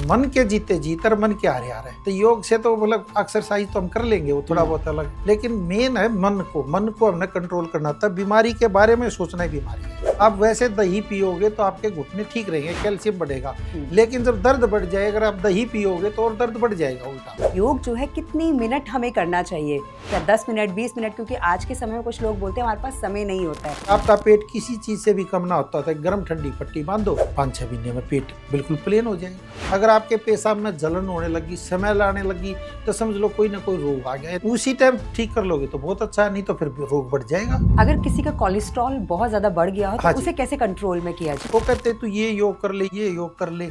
मन के जीते जीत और मन के हारे हारे। तो योग से तो मतलब एक्सरसाइज तो हम कर लेंगे, वो थोड़ा बहुत अलग, लेकिन मेन है मन को हमने कंट्रोल करना होता है। बीमारी के बारे में सोचना ही बीमारी है। आप वैसे दही पियोगे तो आपके घुटने ठीक रहेंगे, कैल्शियम बढ़ेगा, लेकिन जब दर्द बढ़ जाएगा, अगर आप दही पियोगे तो और दर्द बढ़ जाएगा उल्टा। योग जो है कितनी मिनट हमें करना चाहिए, क्या 10 मिनट 20 मिनट? क्योंकि आज के समय में कुछ लोग बोलते हैं हमारे पास समय नहीं होता है। आपका पेट किसी चीज से भी कम ना होता है, गर्म ठंडी पट्टी बांधो, 5-6 महीने में पेट बिल्कुल प्लेन हो जाएगा। अगर आपके पेशाब में जलन होने लगी, समय लाने लगी, तो समझ लो कोई ना कोई रोग आ गया। उसी टाइम ठीक कर लोगे तो बहुत अच्छा है, नहीं तो फिर रोग बढ़ जाएगा। अगर किसी का कोलेस्ट्रॉल बहुत ज्यादा बढ़ गया हो तो उसे कैसे कंट्रोल में किया जाए? वो कहते तू ये योग कर ले, ये योग कर ले।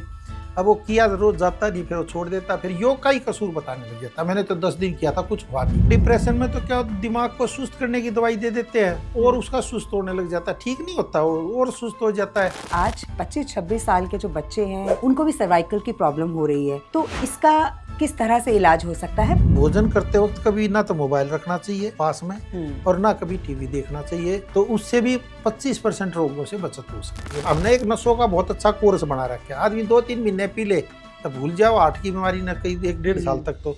अब वो किया रोज जाता नहीं, फिर वो छोड़ देता, फिर योग का ही कसूर बताने लग जाता। मैंने तो 10 दिन किया था, कुछ हुआ नहीं। डिप्रेशन में तो क्या दिमाग को सुस्त करने की दवाई दे देते हैं और उसका सुस्त होने लग जाता है, ठीक नहीं होता, और सुस्त हो जाता है। आज 25-26 साल के जो बच्चे हैं उनको भी सर्वाइकल की प्रॉब्लम हो रही है, तो इसका किस तरह से इलाज हो सकता है? भोजन करते वक्त कभी ना तो मोबाइल रखना चाहिए पास में और ना कभी टीवी देखना चाहिए, तो उससे भी 25% रोगों से बचत हो सकती है। हमने एक नसों का बहुत अच्छा कोर्स बना रखा है। आदमी 2-3 महीने पी ले तो भूल जाओ, 8 की बीमारी न कहीं 1-1.5 साल तक। तो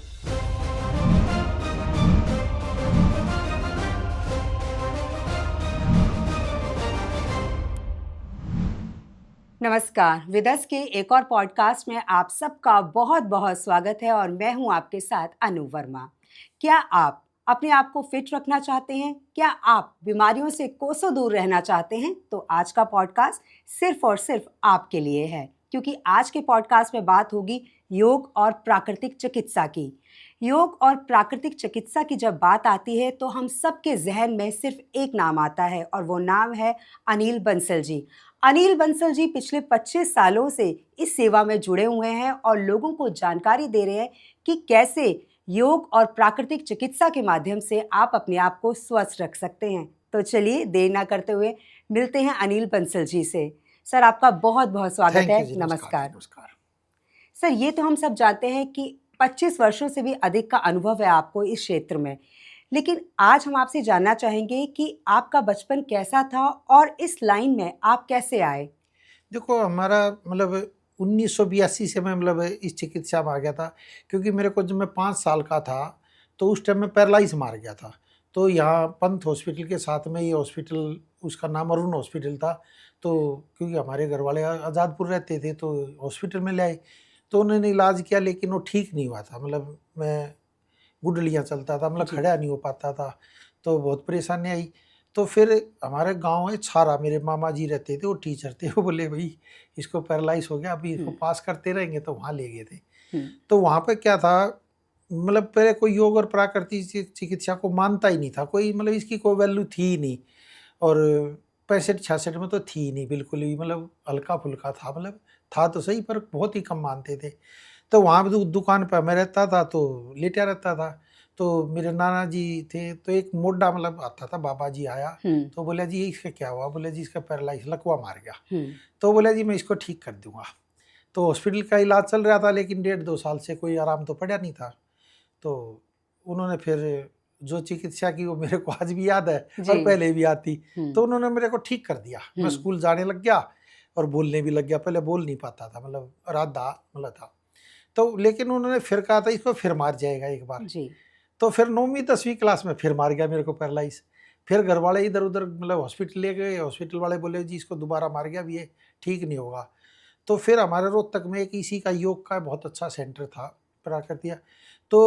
नमस्कार, विदस के एक और पॉडकास्ट में आप सबका बहुत बहुत स्वागत है और मैं हूं आपके साथ अनु वर्मा। क्या आप अपने आप को फिट रखना चाहते हैं? क्या आप बीमारियों से कोसों दूर रहना चाहते हैं? तो आज का पॉडकास्ट सिर्फ और सिर्फ आपके लिए है, क्योंकि आज के पॉडकास्ट में बात होगी योग और प्राकृतिक चिकित्सा की। योग और प्राकृतिक चिकित्सा की जब बात आती है तो हम सबके जहन में सिर्फ एक नाम आता है और वो नाम है अनिल बंसल जी। अनिल बंसल जी पिछले 25 सालों से इस सेवा में जुड़े हुए हैं और लोगों को जानकारी दे रहे हैं कि कैसे योग और प्राकृतिक चिकित्सा के माध्यम से आप अपने आप को स्वस्थ रख सकते हैं। तो चलिए देर ना करते हुए मिलते हैं अनिल बंसल जी से। सर, आपका बहुत बहुत स्वागत है। नमस्कार। सर, ये तो हम सब जानते हैं कि 25 वर्षों से भी अधिक का अनुभव है आपको इस क्षेत्र में, लेकिन आज हम आपसे जानना चाहेंगे कि आपका बचपन कैसा था और इस लाइन में आप कैसे आए? देखो, हमारा मतलब 1982 से मैं मतलब इस चिकित्सा में आ गया था, क्योंकि मेरे को जब मैं 5 साल का था तो उस टाइम में पैरालाइज मार गया था। तो यहाँ पंत हॉस्पिटल के साथ में ये हॉस्पिटल, उसका नाम अरुण हॉस्पिटल था। तो क्योंकि हमारे घर वाले आज़ादपुर रहते थे तो हॉस्पिटल में ले आए, तो उन्होंने इलाज किया, लेकिन वो ठीक नहीं हुआ था। मतलब मैं गुडलियाँ चलता था, मतलब खड़ा नहीं हो पाता था, तो बहुत परेशानी आई। तो फिर हमारे गांव में छारा, मेरे मामा जी रहते थे, वो टीचर थे, वो बोले भाई इसको पैरालाइज हो गया, अभी इसको पास करते रहेंगे, तो वहाँ ले गए थे। तो वहाँ पे क्या था, मतलब पहले कोई योग और प्राकृतिक चिकित्सा को मानता ही नहीं था कोई, मतलब इसकी कोई वैल्यू थी ही नहीं। और 65-66 में तो थी ही नहीं बिल्कुल ही, मतलब हल्का फुल्का था, मतलब था तो सही पर बहुत ही कम मानते थे। तो वहाँ पे दुकान पर मैं रहता था तो लेटा रहता था। तो मेरे नाना जी थे, तो एक मोटा मतलब आता था, बाबा जी आया तो बोला जी इसका क्या हुआ? बोले जी इसका पैरालाइज लकवा मार गया। तो बोला जी मैं इसको ठीक कर दूंगा। तो हॉस्पिटल का इलाज चल रहा था, लेकिन 1.5-2 साल से कोई आराम तो पड़ा नहीं था। तो उन्होंने फिर जो चिकित्सा की वो मेरे को आज भी याद है और पहले भी आती। तो उन्होंने मेरे को ठीक कर दिया। मैं स्कूल जाने लग गया और बोलने भी लग गया। पहले बोल नहीं पाता था, मतलब राधा मतलब था। तो लेकिन उन्होंने फिर कहा था इसको फिर मार जाएगा एक बार जी। तो फिर 9वीं 10वीं क्लास में फिर मार गया मेरे को पैरालाइज। फिर घर वाले इधर उधर मतलब हॉस्पिटल ले गए। हॉस्पिटल वाले बोले जी इसको दोबारा मार गया, अब ये ठीक नहीं होगा। तो फिर हमारे रोहतक में एक इसी का योग का बहुत अच्छा सेंटर था, प्राकृतिक। तो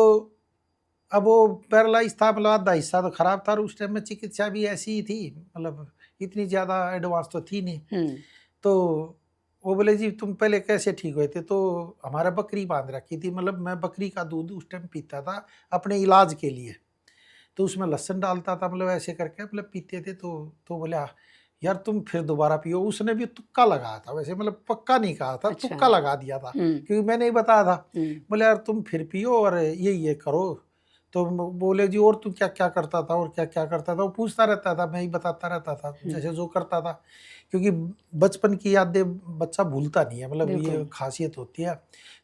अब वो पैरालाइज था, मतलब आधा हिस्सा तो खराब था, और उस टाइम में चिकित्सा भी ऐसी ही थी, मतलब इतनी ज़्यादा एडवांस तो थी नहीं। तो वो बोले जी तुम पहले कैसे ठीक हुए थे? तो हमारा बकरी बांध रखी थी, मतलब मैं बकरी का दूध उस टाइम पीता था अपने इलाज के लिए। तो उसमें लहसुन डालता था, मतलब ऐसे करके मतलब पीते थे। तो बोले यार तुम फिर दोबारा पियो। उसने भी तुक्का लगाया था, वैसे मतलब पक्का नहीं कहा था। अच्छा। तुक्का लगा दिया था क्योंकि मैंने ही बताया था। बोले यार तुम फिर पियो और ये करो। तो बोले जी और तू क्या क्या करता था और क्या क्या करता था? वो पूछता रहता था, मैं ही बताता रहता था जैसे जो करता था, क्योंकि बचपन की यादें बच्चा भूलता नहीं है, मतलब ये खासियत होती है।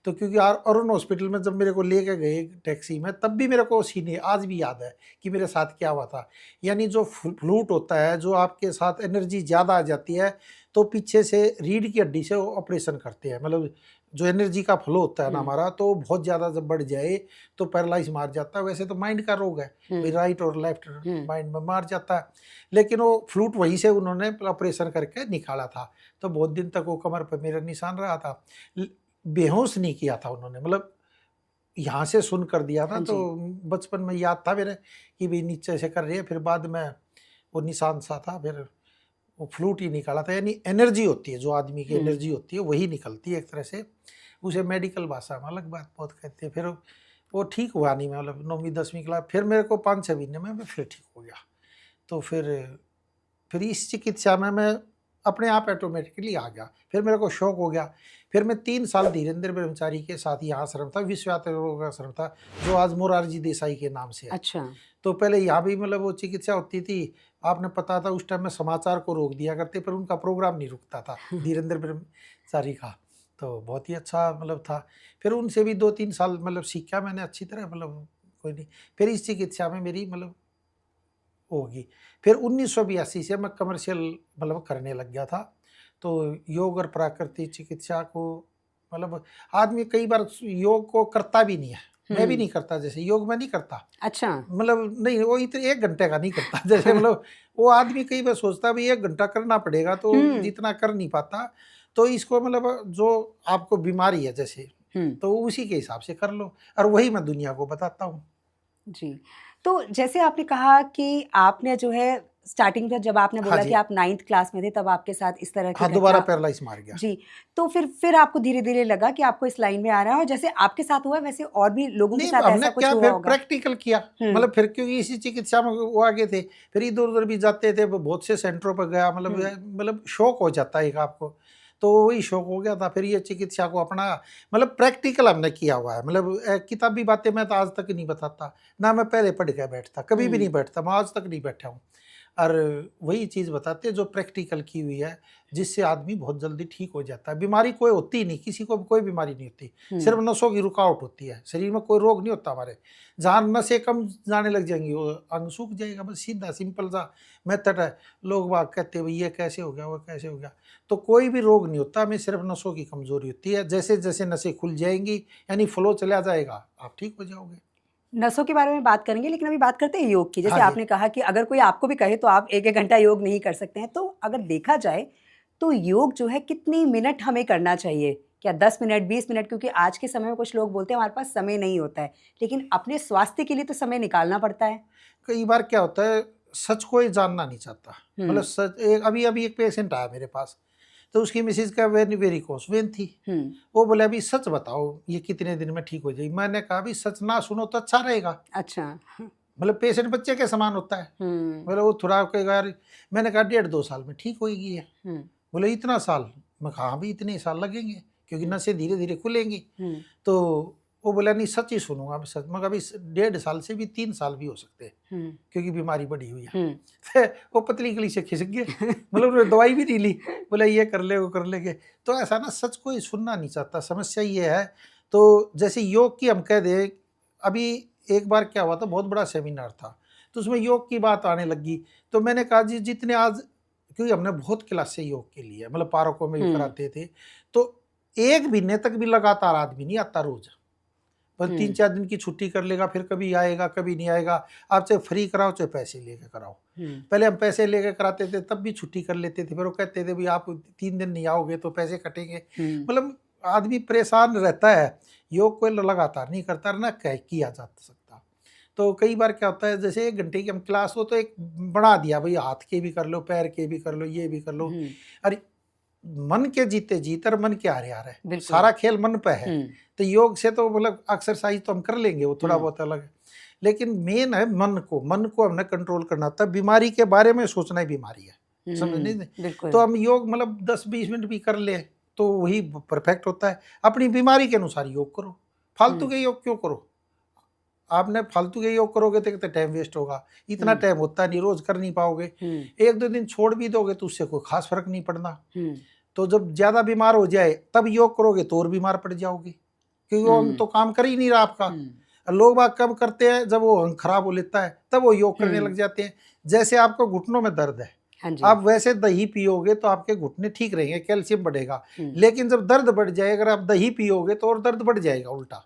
तो क्योंकि अरुण हॉस्पिटल में जब मेरे को लेके गए टैक्सी में, तब भी मेरे को सीने आज भी याद है कि मेरे साथ क्या हुआ था। यानी जो फ्लूट होता है, जो आपके साथ एनर्जी ज़्यादा आ जाती है, तो पीछे से रीढ़ की हड्डी से ऑपरेशन करते हैं, मतलब जो एनर्जी का फ्लो होता है ना हम्म। हमारा, तो बहुत ज़्यादा जब बढ़ जाए तो पैरालाइज मार जाता है। वैसे तो माइंड का रोग है, भाई राइट और लेफ्ट माइंड में मार जाता है, लेकिन वो फ्लूट वहीं से उन्होंने ऑपरेशन करके निकाला था। तो बहुत दिन तक वो कमर पर मेरा निशान रहा था। बेहोश नहीं किया था उन्होंने, मतलब यहाँ से सुन कर दिया था। हाँ तो जी। बचपन में याद था मेरे कि भाई नीचे से कर रही है, फिर बाद में वो निशान सा था, फिर वो फ्लूट ही निकाला था। यानी एनर्जी होती है, जो आदमी की एनर्जी होती है वही निकलती है एक तरह से। उसे मेडिकल भाषा में अलग बात बहुत कहते हैं। फिर वो ठीक हुआ नहीं, मैं मतलब 9वीं 10वीं क्लास, फिर मेरे को 5-6 महीने में मैं फिर ठीक हो गया। तो फिर इस चिकित्सा में मैं अपने आप ऑटोमेटिकली आ गया। फिर मेरे को शौक हो गया। फिर मैं 3 साल धीरेन्द्र ब्रह्मचारी के साथ यहाँ आश्रम था, विश्व योग आश्रम था, जो आज मोरारजी देसाई के नाम से है। अच्छा। तो पहले यहाँ भी मतलब वो चिकित्सा होती थी, आपने पता था उस टाइम में समाचार को रोक दिया करते, पर उनका प्रोग्राम नहीं रुकता था धीरेन्द्र ब्रह्मचारी का। तो बहुत ही अच्छा मतलब था। फिर उनसे भी 2-3 साल मतलब सीखा मैंने अच्छी तरह, मतलब कोई नहीं। फिर इस चिकित्सा में मेरी मतलब होगी। फिर 1982 से मैं कमर्शियल मतलब करने लग गया था। तो योग और प्राकृतिक चिकित्सा को मतलब आदमी कई बार योग को करता भी नहीं है। मैं भी नहीं करता, जैसे योग में नहीं करता, अच्छा। मतलब नहीं, वो इतने 1 घंटे का नहीं करता जैसे मतलब वो आदमी कई बार सोचता है भाई 1 घंटा करना पड़ेगा, तो जितना कर नहीं पाता। तो इसको मतलब जो आपको बीमारी है जैसे, तो उसी के हिसाब से कर लो, और वही मैं दुनिया को बताता हूँ। जी। तो जैसे आपने कहा कि आपने जो है स्टार्टिंग में जब आपने हाँ बोला कि जी। आप 9th क्लास में थे तब आपके साथ इस तरह की हाँ, दोबारा घटना। पैरालाइज मार गया। जी। तो फिर आपको धीरे-धीरे लगा कि आपको इस लाइन में आना है, और जैसे आपके साथ हुआ है वैसे और भी लोगों के नहीं, साथ हमने ऐसा कुछ क्या हुआ फिर होगा? प्रैक्टिकल किया, मतलब फिर क्योंकि इसी चिकित्सा में वो आगे थे, फिर इधर-उधर भी जाते थे, बहुत से सेंटरों पर गया, मतलब शौक हो जाता है एक आपको। तो वही शौक हो गया था, फिर ये चिकित्सा को अपना मतलब प्रैक्टिकल हमने किया हुआ है। मतलब किताबी बातें मैं तो आज तक नहीं बताता, ना मैं पहले पढ़ के बैठता, कभी भी नहीं बैठता, मैं आज तक नहीं बैठा हूँ। और वही चीज़ बताते हैं जो प्रैक्टिकल की हुई है, जिससे आदमी बहुत जल्दी ठीक हो जाता है। बीमारी कोई होती ही नहीं, किसी को भी कोई बीमारी नहीं होती, सिर्फ नसों की रुकावट होती है। शरीर में कोई रोग नहीं होता हमारे। जहाँ नसें कम जाने लग जाएंगी, वो अंग सूख जाएगा, बस सीधा सिंपल सा मेथड है। लोग बाग कहते हैं भाई ये कैसे हो गया, वो कैसे हो गया, तो कोई भी रोग नहीं होता, हमें सिर्फ नसों की कमजोरी होती है। जैसे जैसे नसें खुल जाएंगी, यानी फ्लो चला जाएगा, आप ठीक हो जाओगे। नसों के बारे में बात करेंगे, लेकिन अभी बात करते हैं योग की। हाँ जैसे जी। आपने कहा कि अगर कोई आपको भी कहे तो आप 1-1 घंटा योग नहीं कर सकते हैं। तो अगर देखा जाए तो योग जो है कितनी मिनट हमें करना चाहिए? क्या 10 मिनट, 20 मिनट? क्योंकि आज के समय में कुछ लोग बोलते हैं हमारे पास समय नहीं होता है, लेकिन अपने स्वास्थ्य के लिए तो समय निकालना पड़ता है। कई बार क्या होता है, सच कोई जानना नहीं चाहता। मतलब हुँ, सच, एक अभी अभी एक पेशेंट आया मेरे पास, तो उसकी मिसेज का वेरिकोस वेन थी। हुँ, वो बोले अभी सच बताओ ये कितने दिन में ठीक हो जाएगी। मैंने कहा अभी सच ना सुनो तो अच्छा रहेगा। अच्छा। मतलब पेशेंट बच्चे के समान होता है। हुँ, मतलब वो थोड़ा कहेगा यार, मैंने कहा 1.5-2 साल में ठीक होगी है। हुँ, बोले इतना साल? मैं कहा हाँ भी इतने साल लगेंगे, क्योंकि हुँ, नसें धीरे धीरे खुलेंगी। हुँ, तो वो बोला नहीं सच ही सुनूंगा मैं, सच। मगर अभी 1.5 साल से भी 3 साल भी हो सकते हैं, हुँ, क्योंकि बीमारी बढ़ी हुई है। हुँ। वो पतली गली से खिसक गए, मतलब उन्होंने दवाई भी नहीं ली। बोला ये कर ले, वो कर लेंगे। तो ऐसा ना, सच कोई सुनना नहीं चाहता, समस्या ये है। तो जैसे योग की हम कह दें, अभी एक बार क्या हुआ था, बहुत बड़ा सेमिनार था, तो उसमें योग की बात आने लगी। तो मैंने कहा जी जितने आज, क्योंकि हमने बहुत क्लास से योग के लिए, मतलब पार्कों में भी हुँ, कराते थे, तो 1 महीने तक भी लगातार आदमी नहीं आता रोज, पर हुँ, 3-4 दिन की छुट्टी कर लेगा, फिर कभी आएगा कभी नहीं आएगा। आप चाहे फ्री कराओ चाहे पैसे लेके कराओ। हुँ, पहले हम पैसे लेके कराते थे, तब भी छुट्टी कर लेते थे, फिर वो कहते थे भाई आप 3 दिन नहीं आओगे तो पैसे कटेंगे। हुँ, मतलब आदमी परेशान रहता है। योग कोई लगातार नहीं करता ना, कह किया जा सकता। तो कई बार क्या होता है, जैसे 1 घंटे की हम क्लास हो तो एक बना दिया भाई, हाथ के भी कर लो, पैर के भी कर लो, ये भी कर लो। हुँ, अरे मन के जीते जीत और मन के हारे हारे, बिल्कुल। सारा खेल मन पे है। हुँ, तो योग से तो मतलब एक्सरसाइज तो हम कर लेंगे, वो थोड़ा हुँ, बहुत अलग है, लेकिन मेन है मन को हमने कंट्रोल करना। तब बीमारी के बारे में सोचना ही बीमारी है, समझ नहीं। तो बिल्कुल। हम योग मतलब 10-20 मिनट भी कर ले तो वही परफेक्ट होता है। अपनी बीमारी के अनुसार योग करो, फालतू हुँ, के योग क्यों करो। आपने फालतू के योग करोगे तो टाइम वेस्ट होगा, इतना हुँ, टाइम होता नहीं, रोज कर नहीं पाओगे। हुँ, 1-2 दिन छोड़ भी दोगे तो उससे कोई खास फर्क नहीं पड़ना। हुँ, तो जब ज़्यादा बीमार हो जाए तब योग करोगे तो और बीमार पड़ जाओगे, क्योंकि वो अंग हुँ, तो काम कर ही नहीं रहा आपका। हुँ, लोग बाग कब करते हैं, जब वो अंग खराब हो लेता है तब वो योग करने हुँ, लग जाते हैं। जैसे आपको घुटनों में दर्द है, हाँ जी। आप वैसे दही पियोगे तो आपके घुटने ठीक रहेंगे, कैल्शियम बढ़ेगा। हम्म, लेकिन जब दर्द बढ़ जाए, अगर आप दही पियोगे तो और दर्द बढ़ जाएगा उल्टा।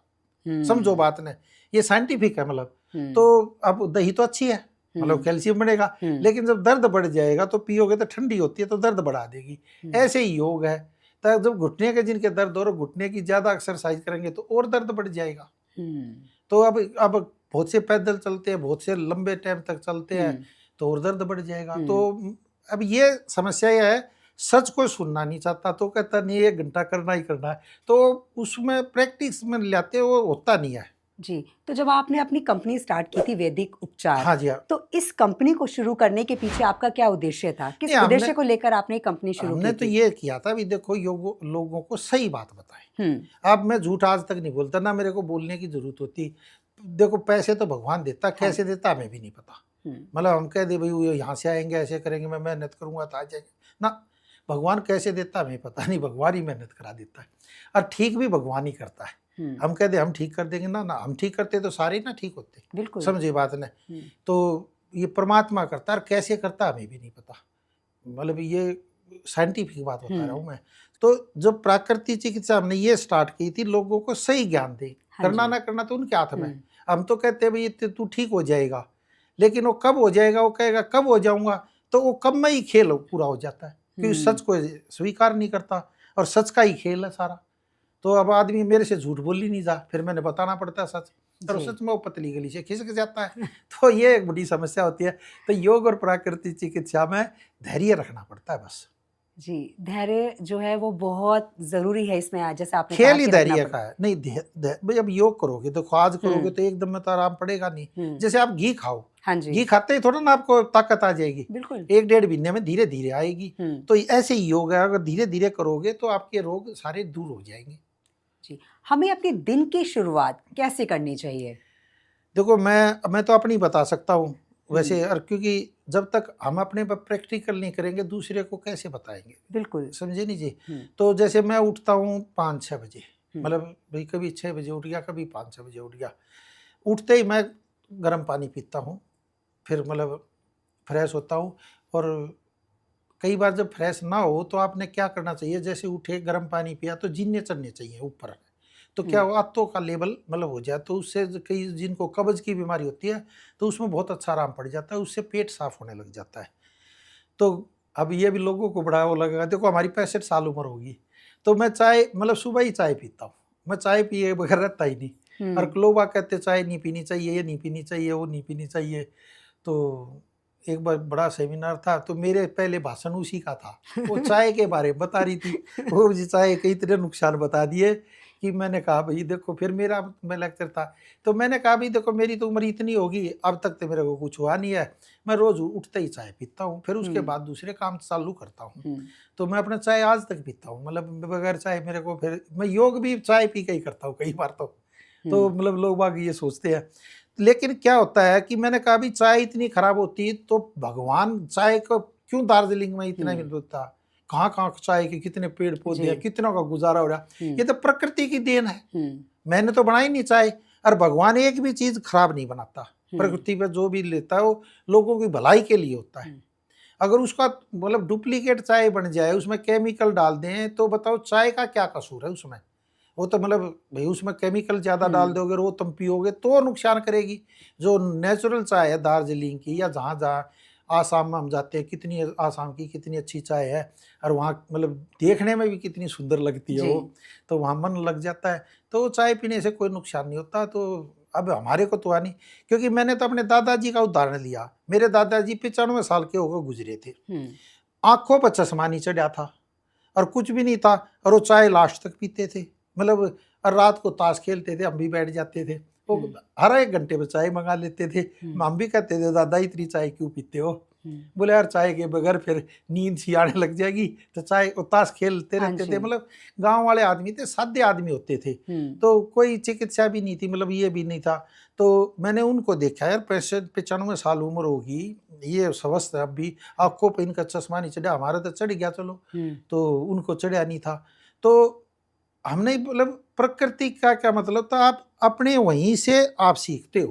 समझो हम्म, बात ने, ये साइंटिफिक है मतलब। हम्म, तो अब दही तो अच्छी है, मतलब कैल्शियम बढ़ेगा, हम्म, लेकिन जब दर्द बढ़ जाएगा तो पियोगे तो ठंडी होती है तो दर्द बढ़ा देगी। हम्म, ऐसे ही योग है। तो जब घुटने के जिनके दर्द हो रहे, घुटने की ज्यादा एक्सरसाइज करेंगे तो और दर्द बढ़ जाएगा। हम्म, तो अब बहुत से पैदल चलते हैं, बहुत से लंबे टाइम तक चलते हैं, हम्म, तो और दर्द बढ़ जाएगा। हम्म, तो अब ये समस्या यह है, सच कोई सुनना नहीं चाहता, तो कहता नहीं 1 घंटा करना ही करना है, तो उसमें प्रैक्टिस में लाते वो होता नहीं है। जी। तो जब आपने अपनी कंपनी स्टार्ट की थी वैदिक उपचार, हाँ जी, हाँ। तो इस कंपनी को शुरू करने के पीछे आपका क्या उद्देश्य था? किस नहीं, उद्देश्य को लेकर आपने ये कंपनी शुरू हमने की तो थी? ये किया था, अभी देखो योग लोगों को सही बात बताएं। हम्म, अब मैं झूठ आज तक नहीं बोलता, ना मेरे को बोलने की जरूरत होती। देखो पैसे तो भगवान देता, हाँ, कैसे देता हमें भी नहीं पता। हम्म, मतलब हम कह दे भाई वो यहाँ से आएंगे, ऐसे करेंगे, मैं मेहनत करूंगा तो आ जाएंगे ना। भगवान कैसे देता हमें पता नहीं, भगवान ही मेहनत करा देता है, और ठीक भी भगवान ही करता है। हम्म, हम कह दे हम ठीक कर देंगे ना, ना हम ठीक करते तो सारे ना ठीक होते। बिल्कुल। समझे बात ने। हम्म, तो ये परमात्मा करता है, और कैसे करता हमें भी नहीं पता। मतलब ये साइंटिफिक बात बता रहा हम्म, हूँ मैं। तो जब प्राकृतिक चिकित्सा हमने ये स्टार्ट की थी, लोगों को सही ज्ञान दे, हाँ करना जी। ना करना तो उनके हाथ में है। हम्म, हम तो कहते हैं भाई तू ठीक हो जाएगा, लेकिन वो कब हो जाएगा, वो कहेगा कब हो जाऊंगा, तो वो कब में ही खेल पूरा हो जाता है, क्योंकि हम्म, सच को स्वीकार नहीं करता, और सच का ही खेल है सारा। तो अब आदमी मेरे से झूठ बोल ही नहीं जा, फिर मैंने बताना पड़ता है सच, और जी। सच में वो पतली गली से खिसक जाता है। तो ये एक बड़ी समस्या होती है। तो योग और प्राकृतिक चिकित्सा में धैर्य रखना पड़ता है बस। जी, धैर्य जो है वो बहुत ज़रूरी है इसमें, जैसे आपने कहा खेल ही कि रखना धैर्य पड़े। का है, नहीं भाई अब योग करोगे, देखो आज करोगे हुँ, तो एकदम में तो आराम पड़ेगा नहीं। हुँ, जैसे आप घी खाओ, हाँ जी, घी खाते ही थोड़ा ना आपको ताकत आ जाएगी, बिल्कुल। 1 डेढ़ महीने में धीरे धीरे आएगी। हुँ, तो ऐसे ही योग है, अगर धीरे धीरे करोगे तो आपके रोग सारे दूर हो जाएंगे। जी। हमें अपने दिन की शुरुआत कैसे करनी चाहिए? देखो मैं तो अपनी बता सकता हूँ हुँ, वैसे, और क्योंकि जब तक हम अपने पर प्रैक्टिकल नहीं करेंगे दूसरे को कैसे बताएंगे। बिल्कुल। समझे नहीं जी। हुँ, तो जैसे मैं उठता हूँ 5-6 बजे, हुँ, मतलब भाई कभी 6 बजे उठ गया, कभी 5-6 बजे उठ गया। उठते ही मैं गर्म पानी पीता हूँ, फिर मतलब फ्रेश होता हूँ। और कई बार जब फ्रेश ना हो तो आपने क्या करना चाहिए, जैसे उठे गर्म पानी पिया तो जीने चढ़ने चाहिए ऊपर। तो क्या हुँ, हो, आंतों का लेवल मतलब हो जाए, तो उससे कई जिनको कब्ज की बीमारी होती है तो उसमें बहुत अच्छा आराम पड़ जाता है, उससे पेट साफ होने लग जाता है। तो अब ये भी लोगों को बड़ा वो लगेगा, देखो हमारी 65 साल उम्र होगी, तो मैं चाय मतलब सुबह ही चाय पीता हूँ। मैं चाय पिए बगैर रहता ही नहीं। और हुँ, लोग कहते चाय नहीं पीनी चाहिए, ये नहीं पीनी चाहिए, वो नहीं पीनी चाहिए। तो एक बार बड़ा सेमिनार था तो मेरे पहले भाषण उसी का था, वो चाय के बारे में बता रही थी। वो जी चाय के इतने नुकसान बता दिए कि मैंने कहा भाई देखो, फिर मेरा मैं लेक्चर था, तो मैंने कहा भाई देखो मेरी तो उम्र इतनी होगी, अब तक तो मेरे को कुछ हुआ नहीं है, मैं रोज उठते ही चाय पीता हूँ, फिर उसके हुँ, बाद दूसरे काम चालू करता हूँ। हुँ, तो मैं अपना चाय आज तक पीता हूँ, मतलब बगैर चाय मेरे को, फिर मैं योग भी चाय पी के ही करता हूँ कई बार तो हुँ, मतलब लोग बाग ये सोचते हैं। लेकिन क्या होता है कि मैंने कहा भी चाय इतनी खराब होती तो भगवान चाय को क्यों दार्जिलिंग में इतना हुँ, मिलता, कहाँ कहाँ चाय के कितने पेड़ पौधे जी, हैं, कितनों का गुजारा हो रहा है। हुँ, ये तो प्रकृति की देन है, हुँ, मैंने तो बनाई नहीं चाय। और भगवान एक भी चीज खराब नहीं बनाता, हुँ, प्रकृति पे जो भी लेता है वो लोगों की भलाई के लिए होता है। हुँ, अगर उसका मतलब डुप्लीकेट चाय बन जाए, उसमें केमिकल डाल दें, तो बताओ चाय का क्या कसूर है उसमें। वो तो मतलब भाई उसमें केमिकल ज़्यादा डाल हुँ, दोगे और वो तुम पियोगे तो नुकसान करेगी। जो नेचुरल चाय है दार्जिलिंग की, या जहाँ जहाँ आसाम में हम जाते हैं, कितनी आसाम की कितनी अच्छी चाय है, और वहाँ मतलब देखने में भी कितनी सुंदर लगती है जी, वो, तो वहाँ मन लग जाता है। तो वो चाय पीने से कोई नुकसान नहीं होता। तो अब हमारे को तो नहीं, क्योंकि मैंने तो अपने दादाजी का उदाहरण लिया। मेरे दादाजी 95 साल के होकर गुजरे थे, हुँ, आंखों पर चश्मा नहीं चढ़ा था, और कुछ भी नहीं था, और वो चाय लास्ट तक पीते थे। मतलब और रात को ताश खेलते थे, हम भी बैठ जाते थे, वो हुँ, हर 1 घंटे में चाय मंगा लेते थे। हुँ, हम भी कहते थे दादा इतनी चाय क्यों पीते हो। हुँ, बोले यार चाय के बगैर फिर नींद सी आने लग जाएगी, तो चाय वो ताश खेलते हाँ रहते थे। जी, मतलब गांव वाले आदमी थे, सादे आदमी होते थे। हुँ, तो कोई चिकित्सा भी नहीं थी, मतलब ये भी नहीं था। तो मैंने उनको देखा यार, 95 साल उम्र होगी, ये स्वस्थ है अब भी, आंखों पर इनका चश्मा नहीं चढ़ा, हमारा तो चढ़ गया चलो, हुँ, तो उनको चढ़ा नहीं था। तो हमने मतलब प्रकृति का क्या मतलब था, आप अपने वहीं से आप सीखते हो।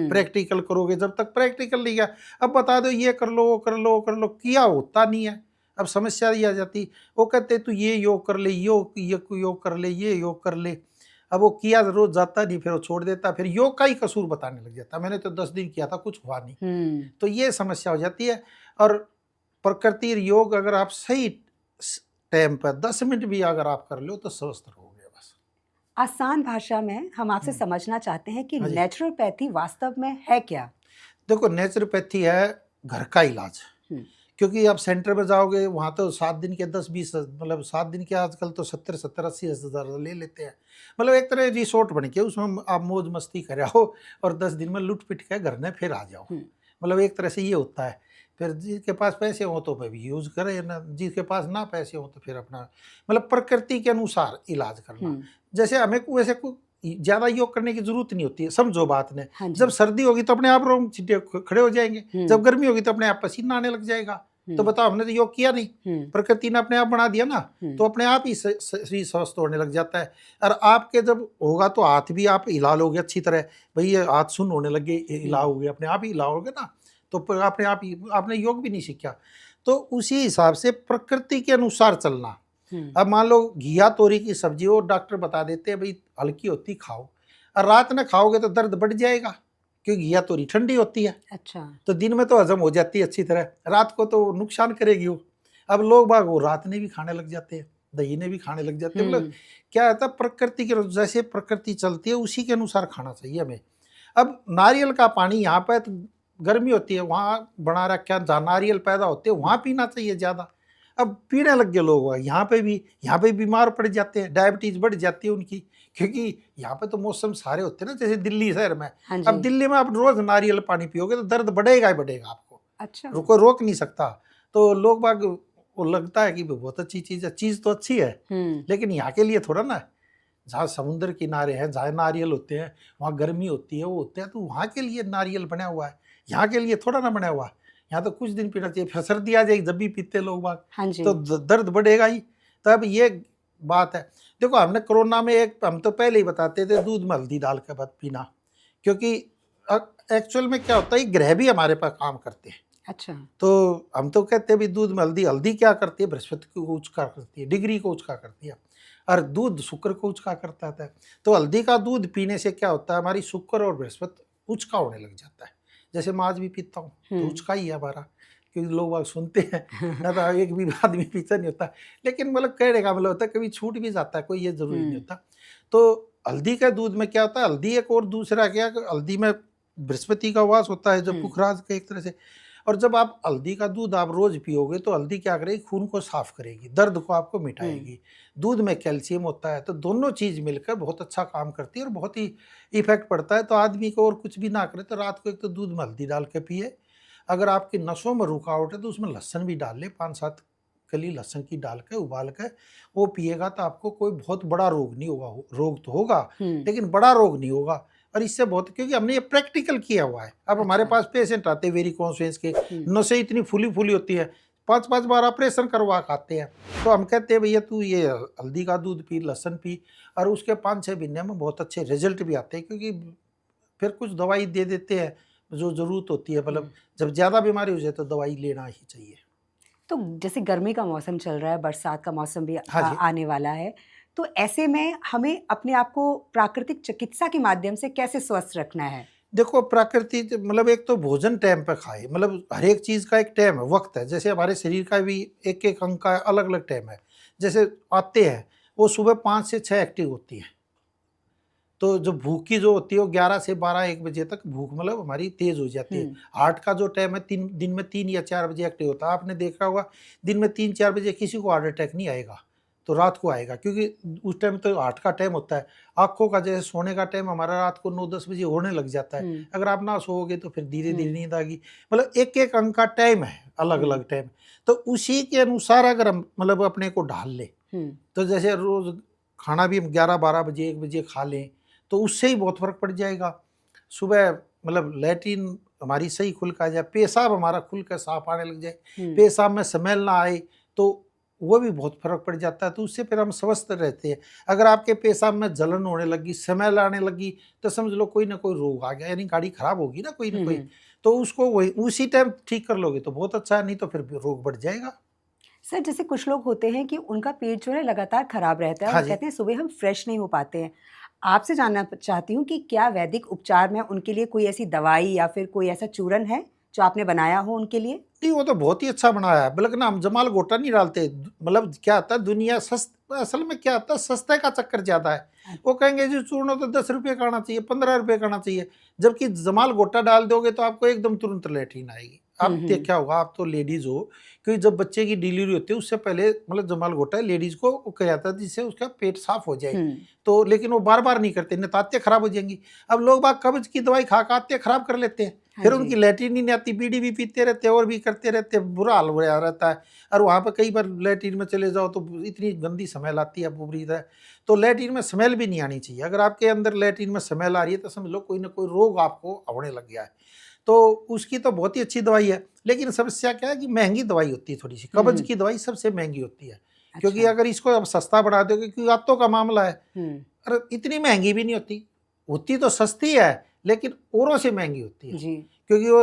प्रैक्टिकल करोगे, जब तक प्रैक्टिकल नहीं किया, अब बता दो ये कर लो वो कर लो वो कर लो, किया होता नहीं है। अब समस्या ये आ जाती, वो कहते तू ये योग कर ले, ये योग कर ले, ये योग कर ले। अब वो किया रोज जाता नहीं, फिर वो छोड़ देता, फिर योग का ही कसूर बताने लग जाता, मैंने तो 10 दिन किया था कुछ हुआ नहीं। तो ये समस्या हो जाती है। और प्रकृति योग अगर आप सही टाइम पर 10 मिनट भी अगर आप कर लो तो स्वस्थ रहोगे। बस आसान भाषा में हम आपसे समझना चाहते हैं कि हाँ जी। नेचुरोपैथी वास्तव में है क्या? देखो, नेचुरोपैथी है घर का इलाज। क्योंकि आप सेंटर में जाओगे वहाँ तो 7 दिन के 10-20 मतलब 7 दिन के आजकल तो 70-80 हज़ार ले लेते हैं। मतलब एक तरह रिसोर्ट बन के उसमें आप मौज मस्ती कर आओ और 10 दिन में लुट पिट के घर में फिर आ जाओ। मतलब एक तरह से ये होता है। फिर जिसके पास पैसे हो तो भी यूज़ करे, ना जिसके पास ना पैसे हो तो फिर अपना मतलब प्रकृति के अनुसार इलाज करना। जैसे हमें वैसे ज़्यादा योग करने की जरूरत नहीं होती है, समझो बात ने। जब सर्दी होगी तो अपने आप रोम छिटे खड़े हो जाएंगे, जब गर्मी होगी तो अपने आप पसीना आने लग जाएगा। तो बताओ, हमने तो योग किया नहीं, प्रकृति ने अपने आप बना दिया ना, तो अपने आप ही शरीर स्वस्थ होने लग जाता है। और आपके जब होगा तो हाथ भी आप हिला लोगे अच्छी तरह, भाई ये हाथ सुन होने लगे, हिलाओगे अपने आप ही हिलाओगे ना, तो अपने आप ही आपने योग भी नहीं सीखा। तो उसी हिसाब से प्रकृति के अनुसार चलना। अब मान लो घिया तोरी की सब्जी वो डॉक्टर बता देते हैं भाई हल्की होती खाओ, और रात में खाओगे तो दर्द बढ़ जाएगा क्योंकि घिया तोरी ठंडी होती है। अच्छा। तो दिन में तो हजम हो जाती है अच्छी तरह, रात को तो नुकसान करेगी वो। अब लोग बाग वो रात में भी खाने लग जाते हैं, दही ने भी खाने लग जाते हैं। मतलब क्या होता है, प्रकृति के जैसे प्रकृति चलती है उसी के अनुसार खाना चाहिए हमें। अब नारियल का पानी यहाँ पे तो गर्मी होती है, वहाँ बना रखा जहाँ नारियल पैदा होते हैं वहाँ पीना चाहिए ज़्यादा। अब पीने लग गए लोग, यहाँ पे बीमार पड़ जाते हैं, डायबिटीज बढ़ जाती है उनकी, क्योंकि यहाँ पे तो मौसम सारे होते हैं ना जैसे दिल्ली शहर में। अब दिल्ली में आप रोज नारियल पानी पियोगे तो दर्द बढ़ेगा ही बढ़ेगा आपको। अच्छा। कोई रोक नहीं सकता। तो लोग बाग वो लगता है कि बहुत अच्छी चीज है, चीज तो अच्छी है, लेकिन यहाँ के लिए थोड़ा ना, जहाँ समुद्र किनारे हैं जहाँ नारियल होते हैं वहाँ गर्मी होती है वो होते हैं, तो वहाँ के लिए नारियल बना हुआ है, यहाँ के लिए थोड़ा ना बना हुआ है। यहाँ तो कुछ दिन पीना चाहिए, फिर सर्दी आ जाएगी जब भी पीते लोग बाग। हाँ जी। तो दर्द बढ़ेगा ही। तो अब ये बात है। देखो, हमने कोरोना में हम तो पहले ही बताते थे दूध में हल्दी डाल के बाद पीना, क्योंकि एक्चुअल में क्या होता है ग्रह भी हमारे पास काम करते हैं। अच्छा। तो हम तो कहते हैं भी दूध में हल्दी क्या करती है, बृहस्पति को उचका करती है, डिग्री को उचका करती है, और दूध शुक्र को उचका करता है। तो हल्दी का दूध पीने से क्या होता है, हमारी शुक्र और बृहस्पति उचका होने लग जाता है। जैसे मैं आज भी पीता हूँ तो उचका ही है हमारा, क्योंकि लोग बाग सुनते हैं ना, तो एक भी आदमी पीता नहीं होता, लेकिन मतलब कहने का मतलब होता है कभी छूट भी जाता है, कोई ये जरूरी नहीं होता। तो हल्दी के दूध में क्या होता है, हल्दी एक और दूसरा क्या, हल्दी में बृहस्पति का वास होता है, जो पुखराज का एक तरह से। और जब आप हल्दी का दूध आप रोज पियोगे तो हल्दी क्या करेगी, खून को साफ करेगी, दर्द को आपको मिटाएगी। दूध में कैल्शियम होता है, तो दोनों चीज मिलकर बहुत अच्छा काम करती है और बहुत ही इफेक्ट पड़ता है। तो आदमी को और कुछ भी ना करे तो रात को एक तो दूध में हल्दी डाल के पिए। अगर आपकी नसों में रुकावट है तो उसमें लहसुन भी डाल ले, 5-7 कली लहसुन की डाल के उबाल के वो पिएगा तो आपको कोई बहुत बड़ा रोग नहीं होगा। रोग तो होगा लेकिन बड़ा रोग नहीं होगा। और इससे बहुत, क्योंकि हमने ये प्रैक्टिकल किया हुआ है। अब हमारे पास पेशेंट आते हैं वेरिकोस वेन्स के, नसें इतनी फूली होती है, 5-5 बार ऑपरेशन करवा खाते हैं। तो हम कहते हैं भैया तू ये हल्दी का दूध पी, लहसुन पी, और उसके 5-6 महीने में बहुत अच्छे रिजल्ट भी आते हैं। क्योंकि फिर कुछ दवाई दे देते हैं जो ज़रूरत होती है, मतलब जब ज़्यादा बीमारी हो जाए तो दवाई लेना ही चाहिए। तो जैसे गर्मी का मौसम चल रहा है, बरसात का मौसम भी आने वाला है, तो ऐसे में हमें अपने आप को प्राकृतिक चिकित्सा के माध्यम से कैसे स्वस्थ रखना है? देखो, प्राकृतिक मतलब एक तो भोजन टाइम पे खाए, मतलब हर एक चीज़ का एक टाइम है, वक्त है। जैसे हमारे शरीर का भी एक एक अंग का अलग अलग टाइम है। जैसे आते हैं वो सुबह 5 से 6 एक्टिव होती है, तो जो भूख की जो होती है वो 11 से 12-1 बजे तक भूख मतलब हमारी तेज हो जाती है। हार्ट का जो टाइम है दिन में 3 या 4 बजे एक्टिव होता है। आपने देखा होगा दिन में 3-4 बजे किसी को हार्ट अटैक नहीं आएगा, तो रात को आएगा, क्योंकि उस टाइम तो हार्ट का टाइम होता है। आँखों का जैसे सोने का टाइम हमारा रात को 9-10 बजे होने लग जाता है। अगर आप ना सोओगे तो फिर धीरे धीरे नींद आएगी। मतलब एक एक अंग का टाइम है, अलग अलग टाइम। तो उसी के अनुसार अगर हम मतलब अपने को ढाल ले, तो जैसे रोज खाना भी हम 11-12 बजे 1 बजे खा लें तो उससे ही बहुत फर्क पड़ जाएगा। सुबह मतलब लैट्रिन हमारी सही खुल कर आ जाए, पेशाब हमारा खुल कर साफ आने लग जाए, पेशाब में स्मेल ना आए, तो वो भी बहुत फर्क पड़ जाता है। तो उससे फिर हम स्वस्थ रहते हैं। अगर आपके पेशाब में जलन होने लगी, स्मेल आने लगी, तो समझ लो कोई ना कोई रोग आ गया, यानी गाड़ी खराब होगी ना कोई ना कोई। तो उसको वही उसी टाइम ठीक कर लोगे तो बहुत अच्छा है, नहीं तो फिर रोग बढ़ जाएगा। सर, जैसे कुछ लोग होते हैं कि उनका पेट जो है लगातार खराब रहता है हाँ और जी। कहते हैं सुबह हम फ्रेश नहीं हो पाते हैं। आपसे जानना चाहती हूँ कि क्या वैदिक उपचार में उनके लिए कोई ऐसी दवाई या फिर कोई ऐसा चूरन है जो आपने बनाया हो उनके लिए? नहीं, वो तो बहुत ही अच्छा बनाया है, बल्कि ना हम जमाल गोटा नहीं डालते। मतलब क्या होता है, दुनिया असल में क्या होता है, सस्ते का चक्कर ज्यादा है। वो कहेंगे जी चूर्ण तो 10 रुपये का आना चाहिए, 15 रुपये का आना चाहिए। जबकि जमाल गोटा डाल दोगे तो आपको एकदम तुरंत लेटरिन आएगी। आप देखा होगा, आप तो लेडीज हो, क्योंकि जब बच्चे की डिलीवरी होती है उससे पहले मतलब जमाल गोटा लेडीज को किया जाता है जिससे उसका पेट साफ हो जाए। तो लेकिन वो बार बार नहीं करते, नहीं तो आत्ते खराब हो जाएंगी। अब लोग बाग कब्ज की दवाई खा खा आत्ते खराब कर लेते हैं, फिर उनकी लैट्रिन नहीं आती, बीड़ी भी पीते रहते हैं और भी करते रहते हैं, बुरा हाल हो रहता है। और वहाँ पर कई बार लैट्रिन में चले जाओ तो इतनी गंदी स्मेल आती है पूरी तरह। तो लैट्रिन में स्मेल भी नहीं आनी चाहिए। अगर आपके अंदर लैट्रिन में स्मेल आ रही है तो समझ लो कोई ना कोई रोग आपको होने लग गया है। तो उसकी तो बहुत ही अच्छी दवाई है, लेकिन समस्या क्या है कि महंगी दवाई होती है थोड़ी सी। कब्ज की दवाई सबसे महंगी होती है, क्योंकि अगर इसको अब सस्ता बना दोगे, क्योंकि आत्तों का मामला है, और इतनी महंगी भी नहीं होती। होती तो सस्ती है लेकिन औरों से महंगी होती है। क्योंकि वो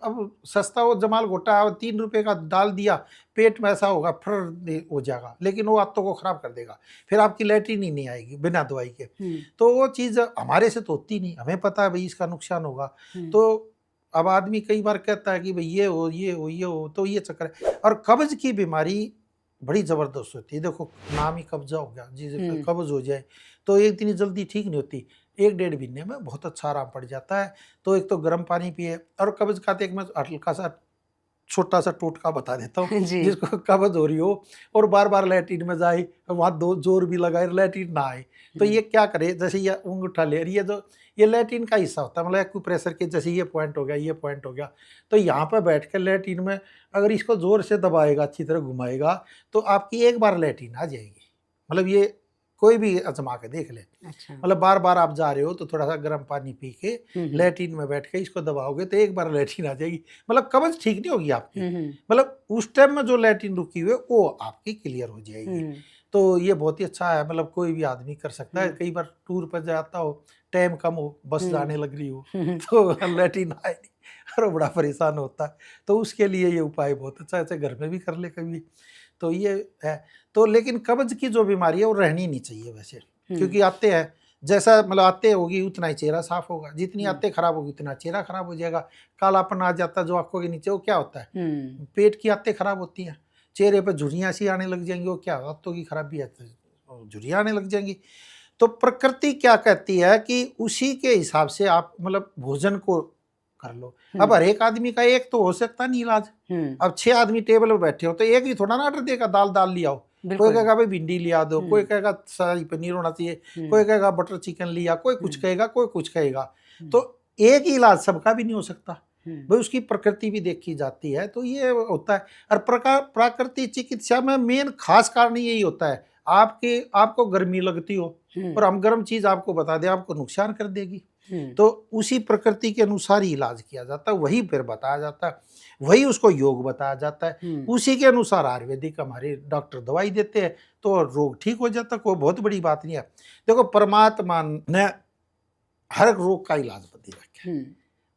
अब सस्ता वो जमाल घोटा 3 रुपए का डाल दिया, पेट में ऐसा होगा फिर हो जाएगा, लेकिन वो आत्तों को खराब कर देगा, फिर आपकी लैट्रिन ही नहीं आएगी बिना दवाई के। तो वो चीज़ हमारे से तो होती नहीं, हमें पता है भाई इसका नुकसान होगा। तो अब आदमी कई बार कहता है कि भाई ये हो ये हो ये हो, तो ये चक्कर है। और कब्ज की बीमारी बड़ी ज़बरदस्त होती है। देखो नाम ही कब्जा हो गया, जी कब्ज हो जाए तो ये इतनी जल्दी ठीक नहीं होती, 1-1.5 महीने में बहुत अच्छा आराम पड़ जाता है। तो एक तो गर्म पानी पिए, और कब्ज का तो एक मैं हल्का सा छोटा सा टोटका बता देता हूँ। जिसको कब्ज हो रही हो और बार बार लैट्रिन में जाए, वहाँ दो जोर भी लगाए लैट्रिन ना आए, तो ये क्या करे, जैसे ये अंगूठा ले रही है, जो ये लैट्रिन का हिस्सा होता है, मतलब एक्यूप्रेशर के, जैसे ये पॉइंट हो गया ये पॉइंट हो गया, तो यहाँ पर बैठ कर लैट्रिन में अगर इसको जोर से दबाएगा, अच्छी तरह घुमाएगा, तो आपकी एक बार लैट्रिन आ जाएगी। मतलब ये कोई भी आजमा के देख ले। अच्छा। मतलब बार बार आप जा रहे हो तो थोड़ा सा गर्म पानी पी के लैट्रिन में बैठ के इसको दबाओगे तो एक बार लैट्रिन आ जाएगी। मतलब कब्ज ठीक नहीं होगी आपकी, मतलब उस टाइम में जो लैट्रिन रुकी हुई है वो आपकी क्लियर हो जाएगी। तो ये बहुत ही अच्छा है, मतलब कोई भी आदमी कर सकता है। कई बार टूर पर जाता हो, टाइम कम हो, बस जाने लग रही हो तो लैट्रिन आए नहीं और बड़ा परेशान होता है, तो उसके लिए ये उपाय बहुत अच्छा है। ऐसे घर में भी कर ले कभी, तो ये है। तो लेकिन कब्ज की जो बीमारी है वो रहनी नहीं चाहिए वैसे, क्योंकि आते हैं जैसा मतलब आते होगी उतना ही चेहरा साफ होगा, जितनी आते खराब होगी उतना चेहरा खराब हो जाएगा। कालापन आ जाता है जो आंखों के नीचे, वो क्या होता है, पेट की आते खराब होती हैं, चेहरे पर झुर्रियाँ सी आने लग जाएंगी, वो क्या आंतों की खराबी है, झुर्रियाँ आने लग जाएंगी। तो प्रकृति क्या कहती है कि उसी के हिसाब से आप मतलब भोजन को कर लो। अब हर एक आदमी का एक तो हो सकता नहीं इलाज। अब 6 आदमी टेबल पे बैठे हो तो एक ही थोड़ा ना ऑर्डर देगा दाल ले आओ। कोई कहेगा भाई भिंडी लिया दो, कोई कहेगा शाही पनीर होना चाहिए, कोई कहेगा बटर चिकन लिया, कोई कुछ कहेगा, कोई कुछ कहेगा। तो एक ही इलाज सबका भी नहीं हो सकता भाई, उसकी प्रकृति भी देखी जाती है। तो ये होता है। और प्राकृतिक चिकित्सा में मेन खास कारण यही होता है, आपको गर्मी लगती हो और हम गर्म चीज आपको बता दें आपको नुकसान कर देगी, तो उसी प्रकृति के अनुसार ही इलाज किया जाता है, वही फिर बताया जाता है, वही उसको योग बताया जाता है, उसी के अनुसार आयुर्वेदिक हमारे डॉक्टर दवाई देते हैं तो रोग ठीक हो जाता है। कोई बहुत बड़ी बात नहीं है। देखो परमात्मा ने हर रोग का इलाज बता रखा है,